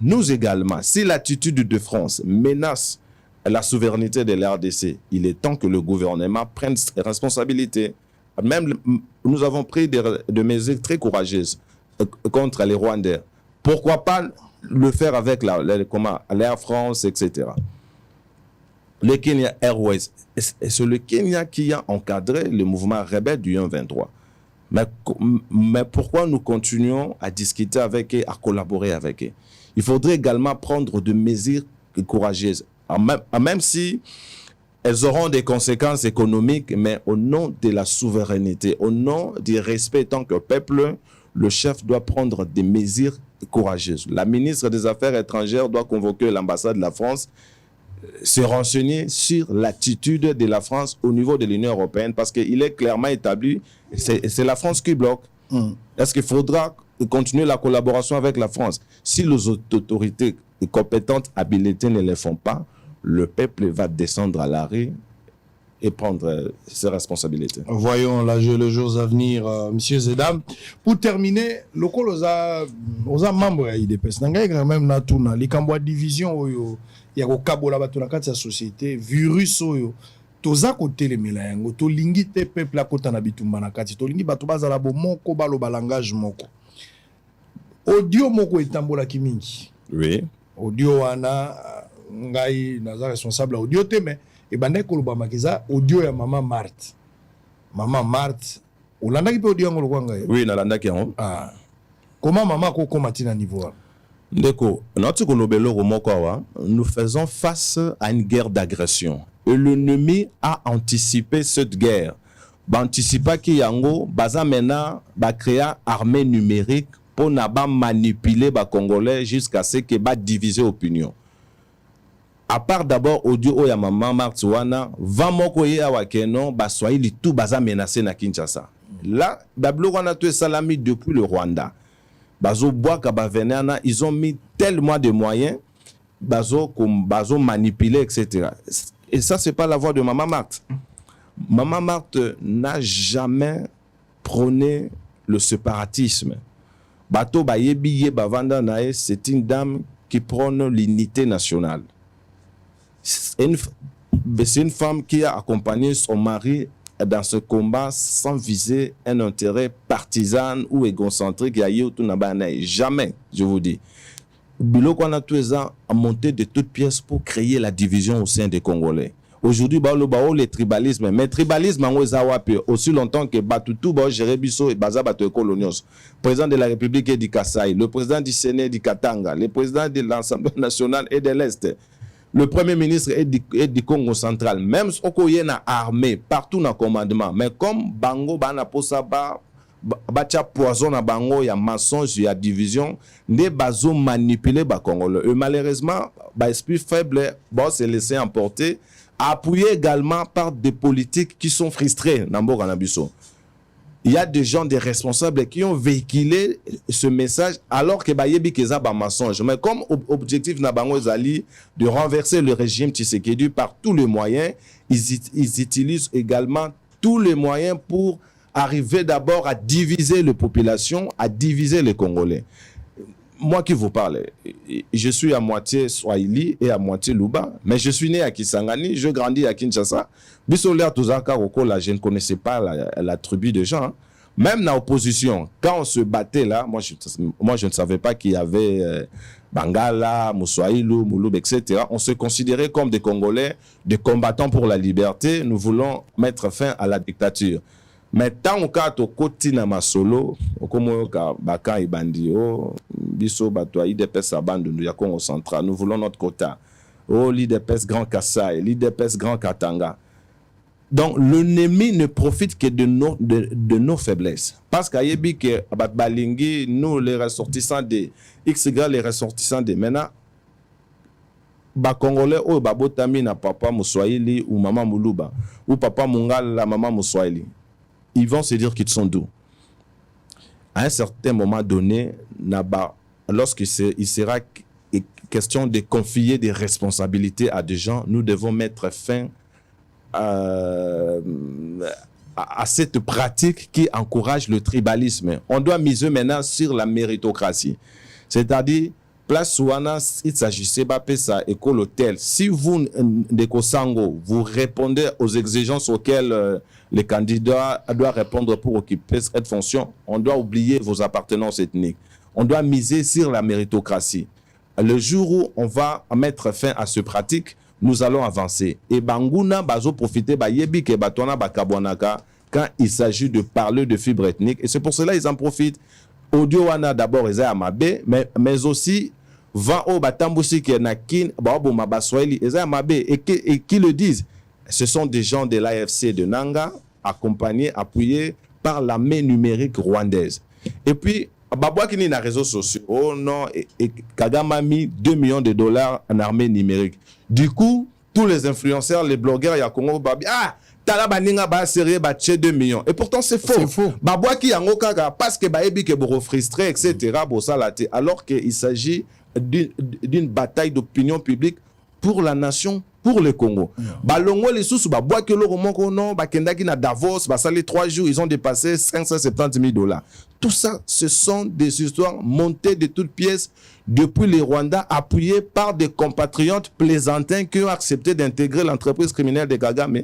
Nous également, si l'attitude de France menace la souveraineté de l'RDC, il est temps que le gouvernement prenne ses responsabilités. Même, nous avons pris des mesures très courageuses contre les Rwandais. Pourquoi pas le faire avec l'Air France, etc. Le Kenya Airways, c'est le Kenya qui a encadré le mouvement rebelle du 1-23. Mais pourquoi nous continuons à discuter avec eux, à collaborer avec eux? Il faudrait également prendre des mesures courageuses, même si elles auront des conséquences économiques, mais au nom de la souveraineté, au nom du respect tant que peuple, le chef doit prendre des mesures courageuses. La ministre des Affaires étrangères doit convoquer l'ambassade de la France, se renseigner sur l'attitude de la France au niveau de l'Union européenne, parce qu'il est clairement établi, c'est la France qui bloque. Est-ce qu'il faudra continuer la collaboration avec la France? Si les autorités compétentes, habilitées ne le font pas, le peuple va descendre à la rue et prendre ses responsabilités. Voyons les jours à venir, messieurs et dames. Pour terminer, le col aux membres de l'IDPS, quand même natuna les cambois division il y a au cabo là-bas dans la société virus oyo toza côté les milango to lingi te peuple à côté na bitumba na kati to lingi bato bazala bo moko balo balangage moko audio moko etambola kimingi. Oui. Audio wana ngai naza responsable audio te mais et bandai koloba makiza audio ya mama Marthe olanda ki pe audio ngolo kwanga. Oui, nalanda ki yango. Ah. Comment maman ko komatina niveau? Ndeko, nous faisons face à une guerre d'agression. Et l'ennemi a anticipé cette guerre. Anticipa ki yango baza mena ba créer armée numérique pour na ba manipuler ba Congolais jusqu'à ce que ba diviser opinion. À part d'abord audio oya maman Marthe wana va moko ye awakeno ba Swahili tout baza menacé na Kinshasa. Là, bablo wana to salami depuis le Rwanda. Bazo Boaka Bavenana, ils ont mis tellement de moyens, bazo manipuler, etc. Et ça, c'est pas la voix de Maman Marthe. Maman Marthe n'a jamais prôné le séparatisme. Bato Bayebiye Bavanda Nae, c'est une dame qui prône l'unité nationale. C'est une femme qui a accompagné son mari dans ce combat sans viser un intérêt partisan ou égocentrique. Jamais, je vous dis. Biloko na tueza a monté de toutes pièces pour créer la division au sein des Congolais. Aujourd'hui, les tribalismes, mais tribalisme aussi longtemps que Batutu, Jérébiso et Baza Bato Colonios, président de la République et du Kasaï, le président du Sénat du Katanga, le président de l'Assemblée nationale et de l'Est, le premier ministre est du Congo central, même si on a une armée partout dans le commandement, mais comme Bango, Banaposa, Bacha poison à Bango, il y a mensonge, il y a division, les bazo manipulés par Congolais. Et malheureusement, l'esprit faible, s'est laissé emporter, appuyé également par des politiques qui sont frustrés dans Boganabiso. il y a des gens, des responsables qui ont véhiculé ce message alors que Bayebi Keza ba mensonge. Mais comme objectif Nabango Zali de renverser le régime Tshisekedi par tous les moyens, ils utilisent également tous les moyens pour arriver d'abord à diviser la population, à diviser les Congolais. Moi qui vous parle, je suis à moitié Swahili et à moitié Luba, mais je suis né à Kisangani, je grandis à Kinshasa. Bissoler Touzaka Rokola, je ne connaissais pas la tribu de gens. Hein. Même dans l'opposition, quand on se battait là, moi je ne savais pas qu'il y avait Bangala, Moussaïlou, Mouloub, etc. On se considérait comme des Congolais, des combattants pour la liberté. Nous voulons mettre fin à la dictature. Mais tant que tu as un solo, comme Bakan et Bandio, Bisso, Batoaï, DPS Abandon, Yakongo Central, nous voulons notre quota. Oh, l'IDPS Grand Kassai, l'IDPS Grand Katanga. Donc, l'ennemi ne profite que de nos faiblesses. Parce qu'à Yébik, à Balingi, nous, les ressortissants des XY, les ressortissants des MENA, Congolais, oh, Babotami, na papa Moussoaili ou maman Moulouba, ou papa Mungal, la maman Moussoaili. Ils vont se dire qu'ils sont doux. À un certain moment donné, lorsqu'il sera question de confier des responsabilités à des gens, nous devons mettre fin à cette pratique qui encourage le tribalisme. On doit miser maintenant sur la méritocratie. C'est-à-dire, place Souana, il s'agissait de ça, école hôtel. Si vous, Ndekosango, vous répondez aux exigences auxquelles les candidats doivent répondre pour occuper cette fonction, on doit oublier vos appartenances ethniques. On doit miser sur la méritocratie. Le jour où on va mettre fin à cette pratique, nous allons avancer. Et Bangouna, bazo profiter, Yebi, Kebatona, Bakabwanaka, quand il s'agit de parler de fibres ethniques. Et c'est pour cela qu'ils en profitent. Audio wana d'abord, ils ont Amabé, mais aussi, va au Batambusi, Kenakin, Baobo Mabasweli, ils ont Amabé, et qui le disent. Ce sont des gens de l'AFC de Nanga, accompagnés, appuyés par l'armée numérique rwandaise. Et puis, Babouak qui n'est dans les réseaux sociaux, oh non, et Kagame a mis 2 millions de dollars en armée numérique. Du coup, tous les influenceurs, les blogueurs, il y a Congo, Babi, ah, Talabaninga ba sérieux, ba tché 2 millions. Et pourtant, c'est faux. C'est faux. Babouak qui a Ngokaga, parce que Baebi qui est frustré, etc., alors qu'il s'agit d'une bataille d'opinion publique pour la nation, pour le Congo. Balongo les sous bois que le roman non bakendaki na Davos les 3 jours ils ont dépassé 570 000 $. Tout ça, ce sont des histoires montées de toutes pièces depuis les Rwandais, appuyés par des compatriotes plaisantins qui ont accepté d'intégrer l'entreprise criminelle de Kagame.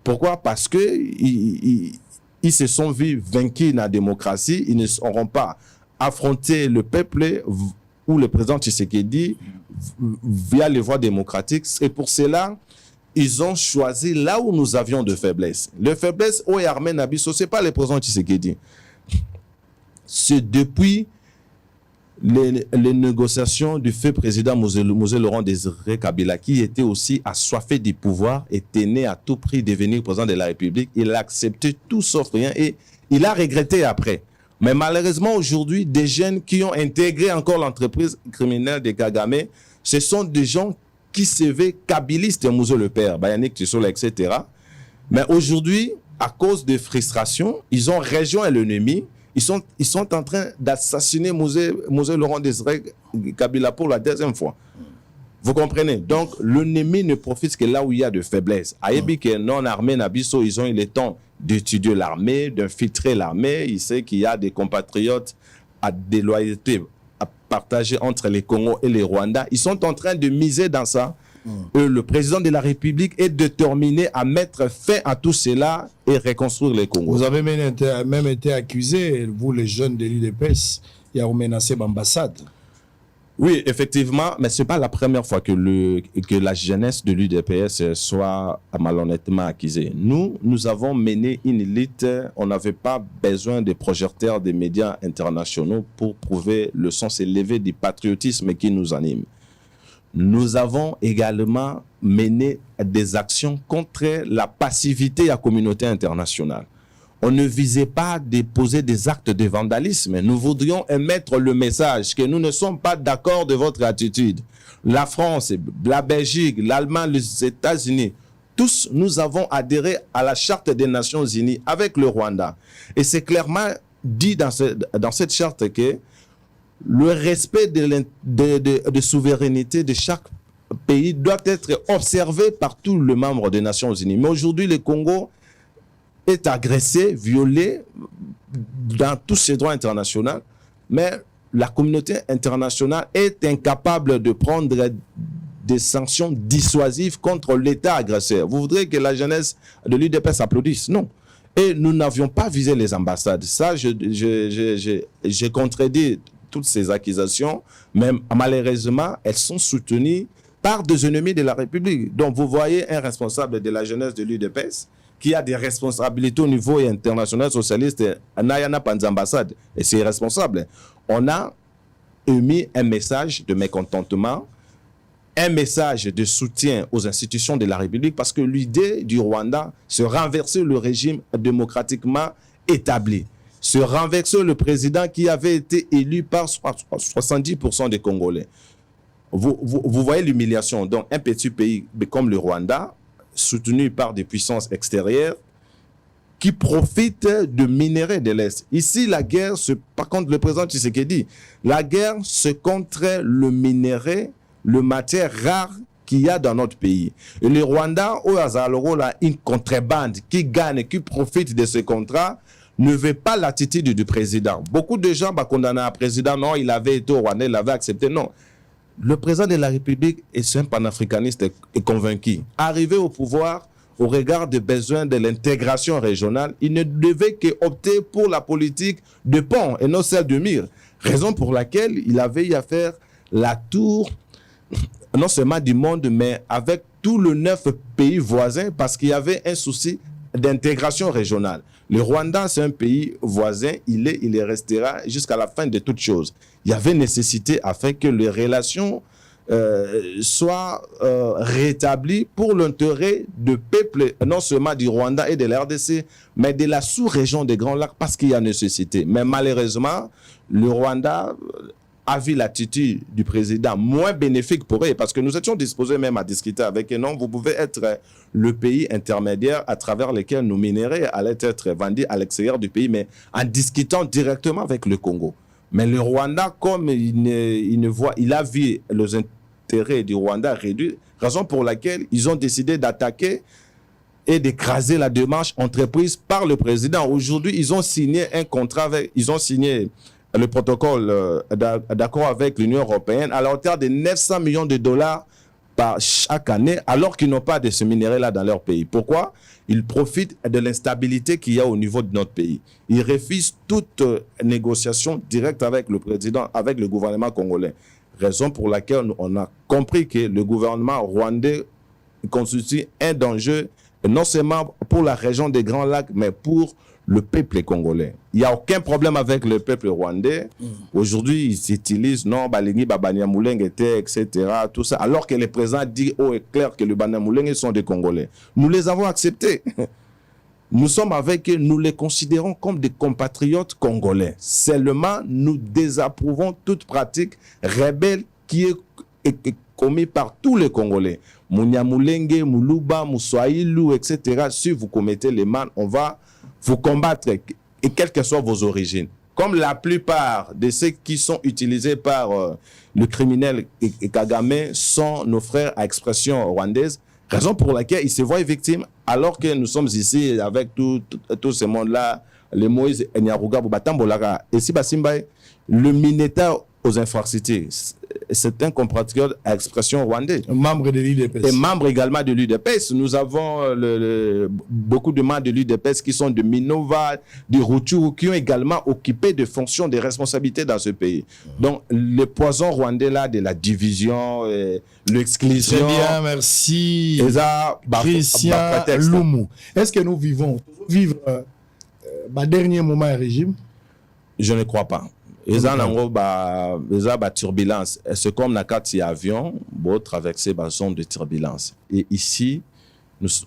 Pourquoi? Parce que ils se sont vus vaincus dans la démocratie. Ils ne sauront pas affronter le peuple ou le président Tshisekedi via les voies démocratiques. Et pour cela, ils ont choisi là où nous avions de faiblesses. Le faiblesse au Armène Abisso, ce n'est pas le président Tshisekedi. C'est depuis les négociations du feu président Mosé Laurent Désiré Kabila, qui était aussi assoiffé du pouvoir et tenait à tout prix de devenir président de la République. Il a accepté tout sauf rien et il a regretté après. Mais malheureusement, aujourd'hui, des jeunes qui ont intégré encore l'entreprise criminelle de Kagame, ce sont des gens qui se veulent kabilistes, Mouzo le Père, Bayanik Tissola, etc. Mais aujourd'hui, à cause de frustration, ils ont rejoint l'ennemi. Ils sont en train d'assassiner Mosé Laurent Désiré Kabila pour la 2e fois. Vous comprenez? Donc, l'ennemi ne profite que là où il y a de faiblesse. Aïebi que non armé Nabiso, ils ont eu le temps d'étudier l'armée, d'infiltrer l'armée. Il sait qu'il y a des compatriotes à des loyautés à partager entre les Congo et les Rwandais. Ils sont en train de miser dans ça. Le président de la République est déterminé à mettre fin à tout cela et reconstruire les Congos. Vous avez même été accusé, vous les jeunes de l'UDPS, il y a menacé l'ambassade. Oui, effectivement, mais ce n'est pas la première fois que la jeunesse de l'UDPS soit malhonnêtement accusée. Nous avons mené une lutte, on n'avait pas besoin de projecteurs des médias internationaux pour prouver le sens élevé du patriotisme qui nous anime. Nous avons également mené des actions contre la passivité de la communauté internationale. On ne visait pas de poser des actes de vandalisme. Nous voudrions émettre le message que nous ne sommes pas d'accord de votre attitude. La France, la Belgique, l'Allemagne, les États-Unis tous, nous avons adhéré à la Charte des Nations Unies avec le Rwanda. Et c'est clairement dit dans cette charte que le respect de souveraineté de chaque pays doit être observé par tous les membres des Nations Unies. Mais aujourd'hui, le Congo est agressé, violé dans tous ses droits internationaux, mais la communauté internationale est incapable de prendre des sanctions dissuasives contre l'État agresseur. Vous voudrez que la jeunesse de l'UDPS s'applaudisse? Non. Et nous n'avions pas visé les ambassades. Ça, j'ai contredit toutes ces accusations, mais malheureusement, elles sont soutenues par des ennemis de la République. Donc, vous voyez un responsable de la jeunesse de l'UDPS qui a des responsabilités au niveau international socialiste, n'a pas d'ambassade. Et c'est irresponsable. On a émis un message de mécontentement, un message de soutien aux institutions de la République, parce que l'idée du Rwanda, c'est renverser le régime démocratiquement établi, c'est renverser le président qui avait été élu par 70% des Congolais. Vous voyez l'humiliation. Donc, un petit pays comme le Rwanda, soutenu par des puissances extérieures, qui profitent de minerais de l'Est. Ici, la guerre, par contre, le président Tshisekedi, la guerre, c'est contre le minerai, le matière rare qu'il y a dans notre pays. Et le Rwanda, au Azaloro, là, une contrebande qui gagne, qui profite de ce contrat, ne veut pas l'attitude du président. Beaucoup de gens condamnent un président, non, il avait été au Rwanda, il avait accepté, non. Le président de la République est un panafricaniste et convaincu. Arrivé au pouvoir, au regard des besoins de l'intégration régionale, il ne devait qu'opter pour la politique de pont et non celle de mur. Raison pour laquelle il avait à faire la tour, non seulement du monde, mais avec tous les 9 pays voisins, parce qu'il y avait un souci d'intégration régionale. Le Rwanda, c'est un pays voisin, il restera jusqu'à la fin de toutes choses. Il y avait nécessité afin que les relations soient rétablies pour l'intérêt du peuple, non seulement du Rwanda et de la RDC, mais de la sous-région des Grands Lacs, parce qu'il y a nécessité. Mais malheureusement, le Rwanda a vu l'attitude du président moins bénéfique pour eux, parce que nous étions disposés même à discuter avec eux. Non, vous pouvez être le pays intermédiaire à travers lequel nos minéraux allaient être vendus à l'extérieur du pays, mais en discutant directement avec le Congo. Mais le Rwanda, comme il a vu les intérêts du Rwanda réduits, raison pour laquelle ils ont décidé d'attaquer et d'écraser la démarche entreprise par le président. Aujourd'hui, ils ont signé un contrat ils ont signé le protocole d'accord avec l'Union européenne à la hauteur de 900 millions de dollars par chaque année, alors qu'ils n'ont pas de ce minerai-là dans leur pays. Pourquoi? Ils profitent de l'instabilité qu'il y a au niveau de notre pays. Ils refusent toute négociation directe avec le président, avec le gouvernement congolais. Raison pour laquelle on a compris que le gouvernement rwandais constitue un danger, non seulement pour la région des Grands Lacs, mais pour le peuple congolais. Il n'y a aucun problème avec le peuple rwandais. Aujourd'hui, ils s'utilisent, non, Balingi, Banyamulenge, etc., tout ça, alors que le président dit haut et clair que les Banyamulenge sont des Congolais. Nous les avons acceptés. Nous sommes avec eux, nous les considérons comme des compatriotes congolais. Seulement, nous désapprouvons toute pratique rebelle qui est commise par tous les Congolais. Munyamulenge, Muluba, Moussaïlou, etc. Si vous commettez les mal, on va vous combattre, et quelles que soient vos origines. Comme la plupart de ceux qui sont utilisés par le criminel et Kagame sont nos frères à expression rwandaise, raison pour laquelle ils se voient victimes, alors que nous sommes ici avec tout ce monde-là, les Moïse et Nyaruga, Batambolara, et si Basimbaye, le Mineta aux infrastructures. C'est un compatriote à expression rwandais. Membre de l'UDPS. Et membre également de l'UDPS. Nous avons beaucoup de membres de l'UDPS qui sont de Minova, de Rutshuru, qui ont également occupé des fonctions de responsabilité dans ce pays. Donc, le poison rwandais là de la division, l'exclusion. Très bien, merci. Christian Loumou. Est-ce que nous vivons dernier moment à régime? Je ne crois pas. Ils ont turbulence. C'est comme dans un avion, pour traverser la zone de turbulence. Et ici,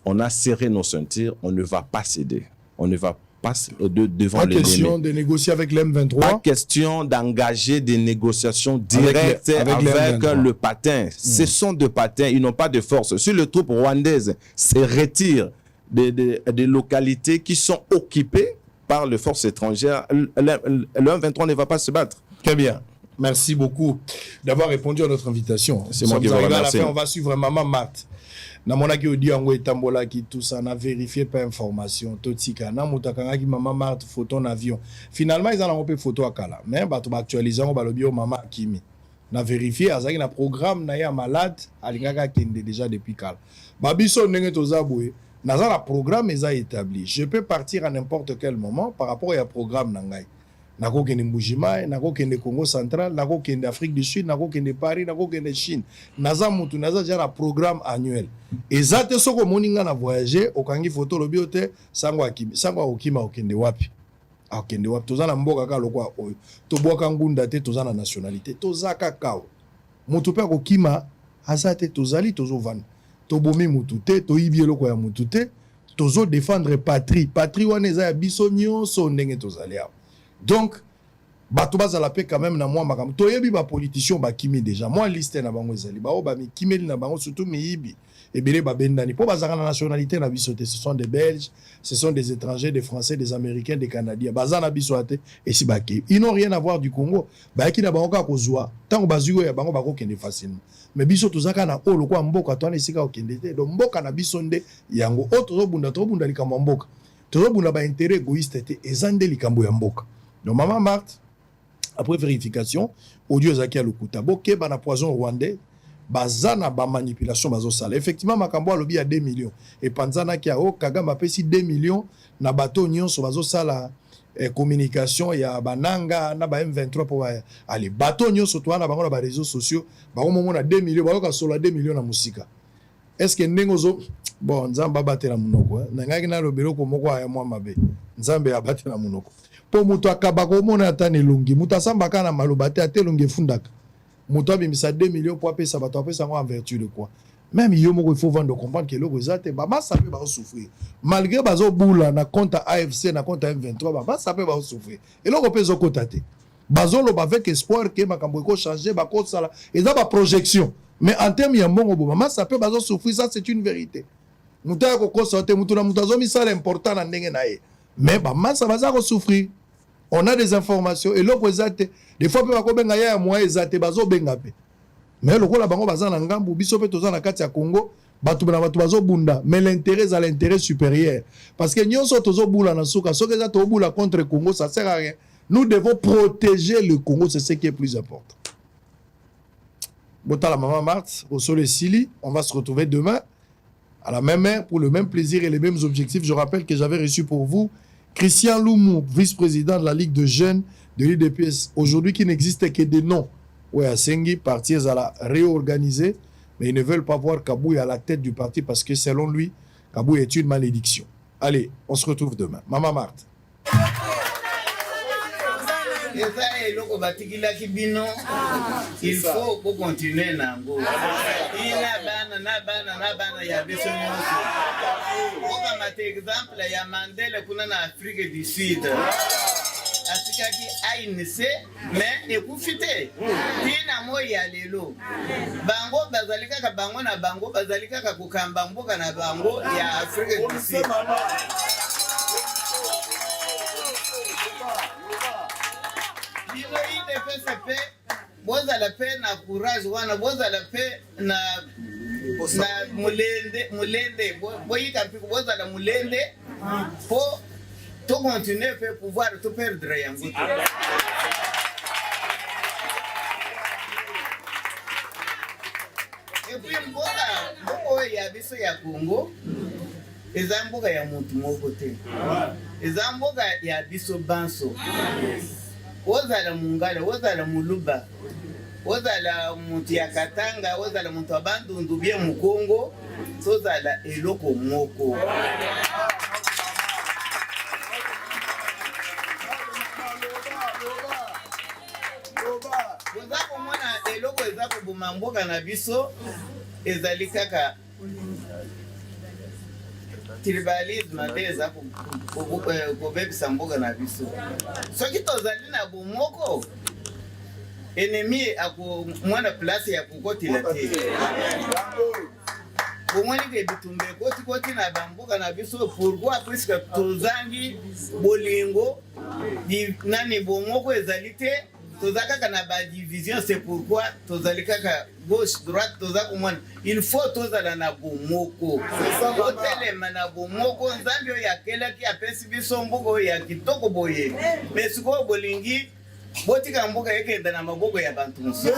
on a serré nos ceintures, on ne va pas céder. On ne va passe devant Pas l'ennemi. question de négocier avec l'M23. Pas question d'engager des négociations directes avec le patin. Ce sont des patins, ils n'ont pas de force. Si les troupes rwandaises se retirent des localités qui sont occupées par les forces étrangères, le M23 ne va pas se battre. Très bien. Merci beaucoup d'avoir répondu à notre invitation. C'est moi qui vous remercie. On va suivre Maman Marthe. Na mona ki odi yango etambola ki tout ça na vérifier pas information totika na mutakanga ki Maman Marthe photo en avion. Finalement ils en ont fait photo akala. Mais ba to actualiser on ba lobi o Mama Kimi. Na vérifier azaki na programme na ya malade alingaka kende déjà depuis kala. Ba biso ndenge tozaboué na za la programme eza établi. Je peux partir à n'importe quel moment par rapport à programme na ngai. Nako kende Mbujimai, nako kende Congo central, nako kende Afrique du Sud, nako kende Paris, nako kende Chine. Naza mutu naza déjà programme annuel. Ezate soko moninga na voyager, okangi photo lobiote sango akimi, sango okima okende wapi. Okende wapi toza na mboka ka lokwa oyo. To boka ngunda te toza na nationalité, toza kakao. Mutu pe okima azate tozali tozovana. To bomi mutu te, to yibie loko ya mutu te, tozo défendre patrie. Patrie wana eza ya biso nyonso ndenge tozali awa. Donc, bato bazala pe quand même na moi makam. Toyebi ba politicien ba kimi déjà. Moi liste na bango ezali. Ba o ba mi kimeli na bango surtout miyibi. Ebele ba bendani. Po bazaka na nationalité na biso te. Ce sont des Belges, ce sont des étrangers, des Français, des Américains, des Canadiens. Bazana biso ate et si baki. Ils n'ont rien à voir du Congo. Ba ki na bango ka kozwa. Tango bazuyo ya bango bako kende facilement. Mais biso tozaka na o lokwa mboka to na esika okende te. Donc mboka na biso nde yango o tozo bunda likambo mboka. Tozo bunda ba intérêt égoïste te ezande likambo ya mboka. Donc Maman Marthe, après vérification, audio zaki à lokuta. Boke bana poison rwandais, bazana ba manipulation bazo sala. Effectivement, makambo alobi à 2 millions. Et panzana ki a o Kagame apesi 2 millions na bateau nyonso bazo sala communication ya bananga na ba M23 pour aller bateau nyonso to na bango na ba réseaux sociaux, ba ko mona 2 millions, ba ko solo 2 millions na musika. Est-ce que nengozo bon nzamba batela munoko na ngaki na lobelo ko moko ya mwa mabe. Nzambe abatela munoko. Po mutu akabako mona ata nelongi mutu asambaka na maloba te atelongi efundaka mutu abimisa 2 millions pour apesa bato apesa ngo en vertu de quoi. Même yo moko il faut vendre comprendre que loko ezate ba masape ba souffrir malgré bazo bula na compte AFC na compte M23 ba masape ba souffrir et loko pezo kotate bazo lo ba avec espoir que makambo ko changer ba ko sala eza ba projection mais en termes ya mbongo bo masape bazo souffrir, ça c'est une vérité. Mutu ya ko sorte mutu na mutu azo misala important na ndenge na ye mais ba masa baza ko souffrir. On a des informations et l'autre ezate des fois pe bako benga ya moya ezate bazo benga pe mais lokola bango baza na ngambu biso pe toza na kati ya Congo batu bazo bunda mais l'intérêt à l'intérêt supérieur parce que nyonso tozo bula na suka soki ezate obula contre Congo ça sert à rien. Nous devons protéger le Congo, c'est ce qui est plus important. Botala Maman Marthe au Soleil Sili, on va se retrouver demain à la même heure pour le même plaisir et les mêmes objectifs. Je rappelle que j'avais reçu pour vous Christian Loumou, vice-président de la Ligue de jeunes de l'IDPS, aujourd'hui qui n'existe que des noms. Oui, à Sengi, parti à la réorganiser, mais ils ne veulent pas voir Kabouy à la tête du parti parce que selon lui, Kabouy est une malédiction. Allez, on se retrouve demain. Maman Marthe. Il faut continuer nango. Ina bana ya biso nyonso. Oka mate exemple ya Mandela kuna na Afrique du Sud. Asikaki ainise mais ekufite. Tina moya lelo. Bango bazalika ka bango na bango bazalika ka kukamba mboka na bango ya Afrique du Sud. Boza la paix na courage wana boza la paix na mulende boyika piku boza la mulende po to continuer pe pouvoir to perdre yango et puis mboka ya biso ya Congo eza mboka ya mutu moko te eza mboka ya biso banso. Wozala mungala, wozala muluba, wozala mutu ya Katanga, wozala mutu wa Bandundu bie Mukongo, wozala eloko moko. Wozako mwana eloko ezako bumamboka na biso, ezali kaka tribalisme ndeza kobebisa mboka na biso soki tozali na bomoko ennemi akomwana place ya kokotela te bomoni ke bitumba ekoti na bamboka na biso pourquoi puisque tozangi bolingo nani bomoko ezali te toza kaka na badivision. C'est pourquoi tozali kaka gauche droite toza komwana il faut tozala na bomoko totelema na bomoko nzambe oyo akelaki apesi biso mboka oyo ya kitoko boye mais sikoyo bolingi botika mboka ekenda na maboko ya bantu mosusu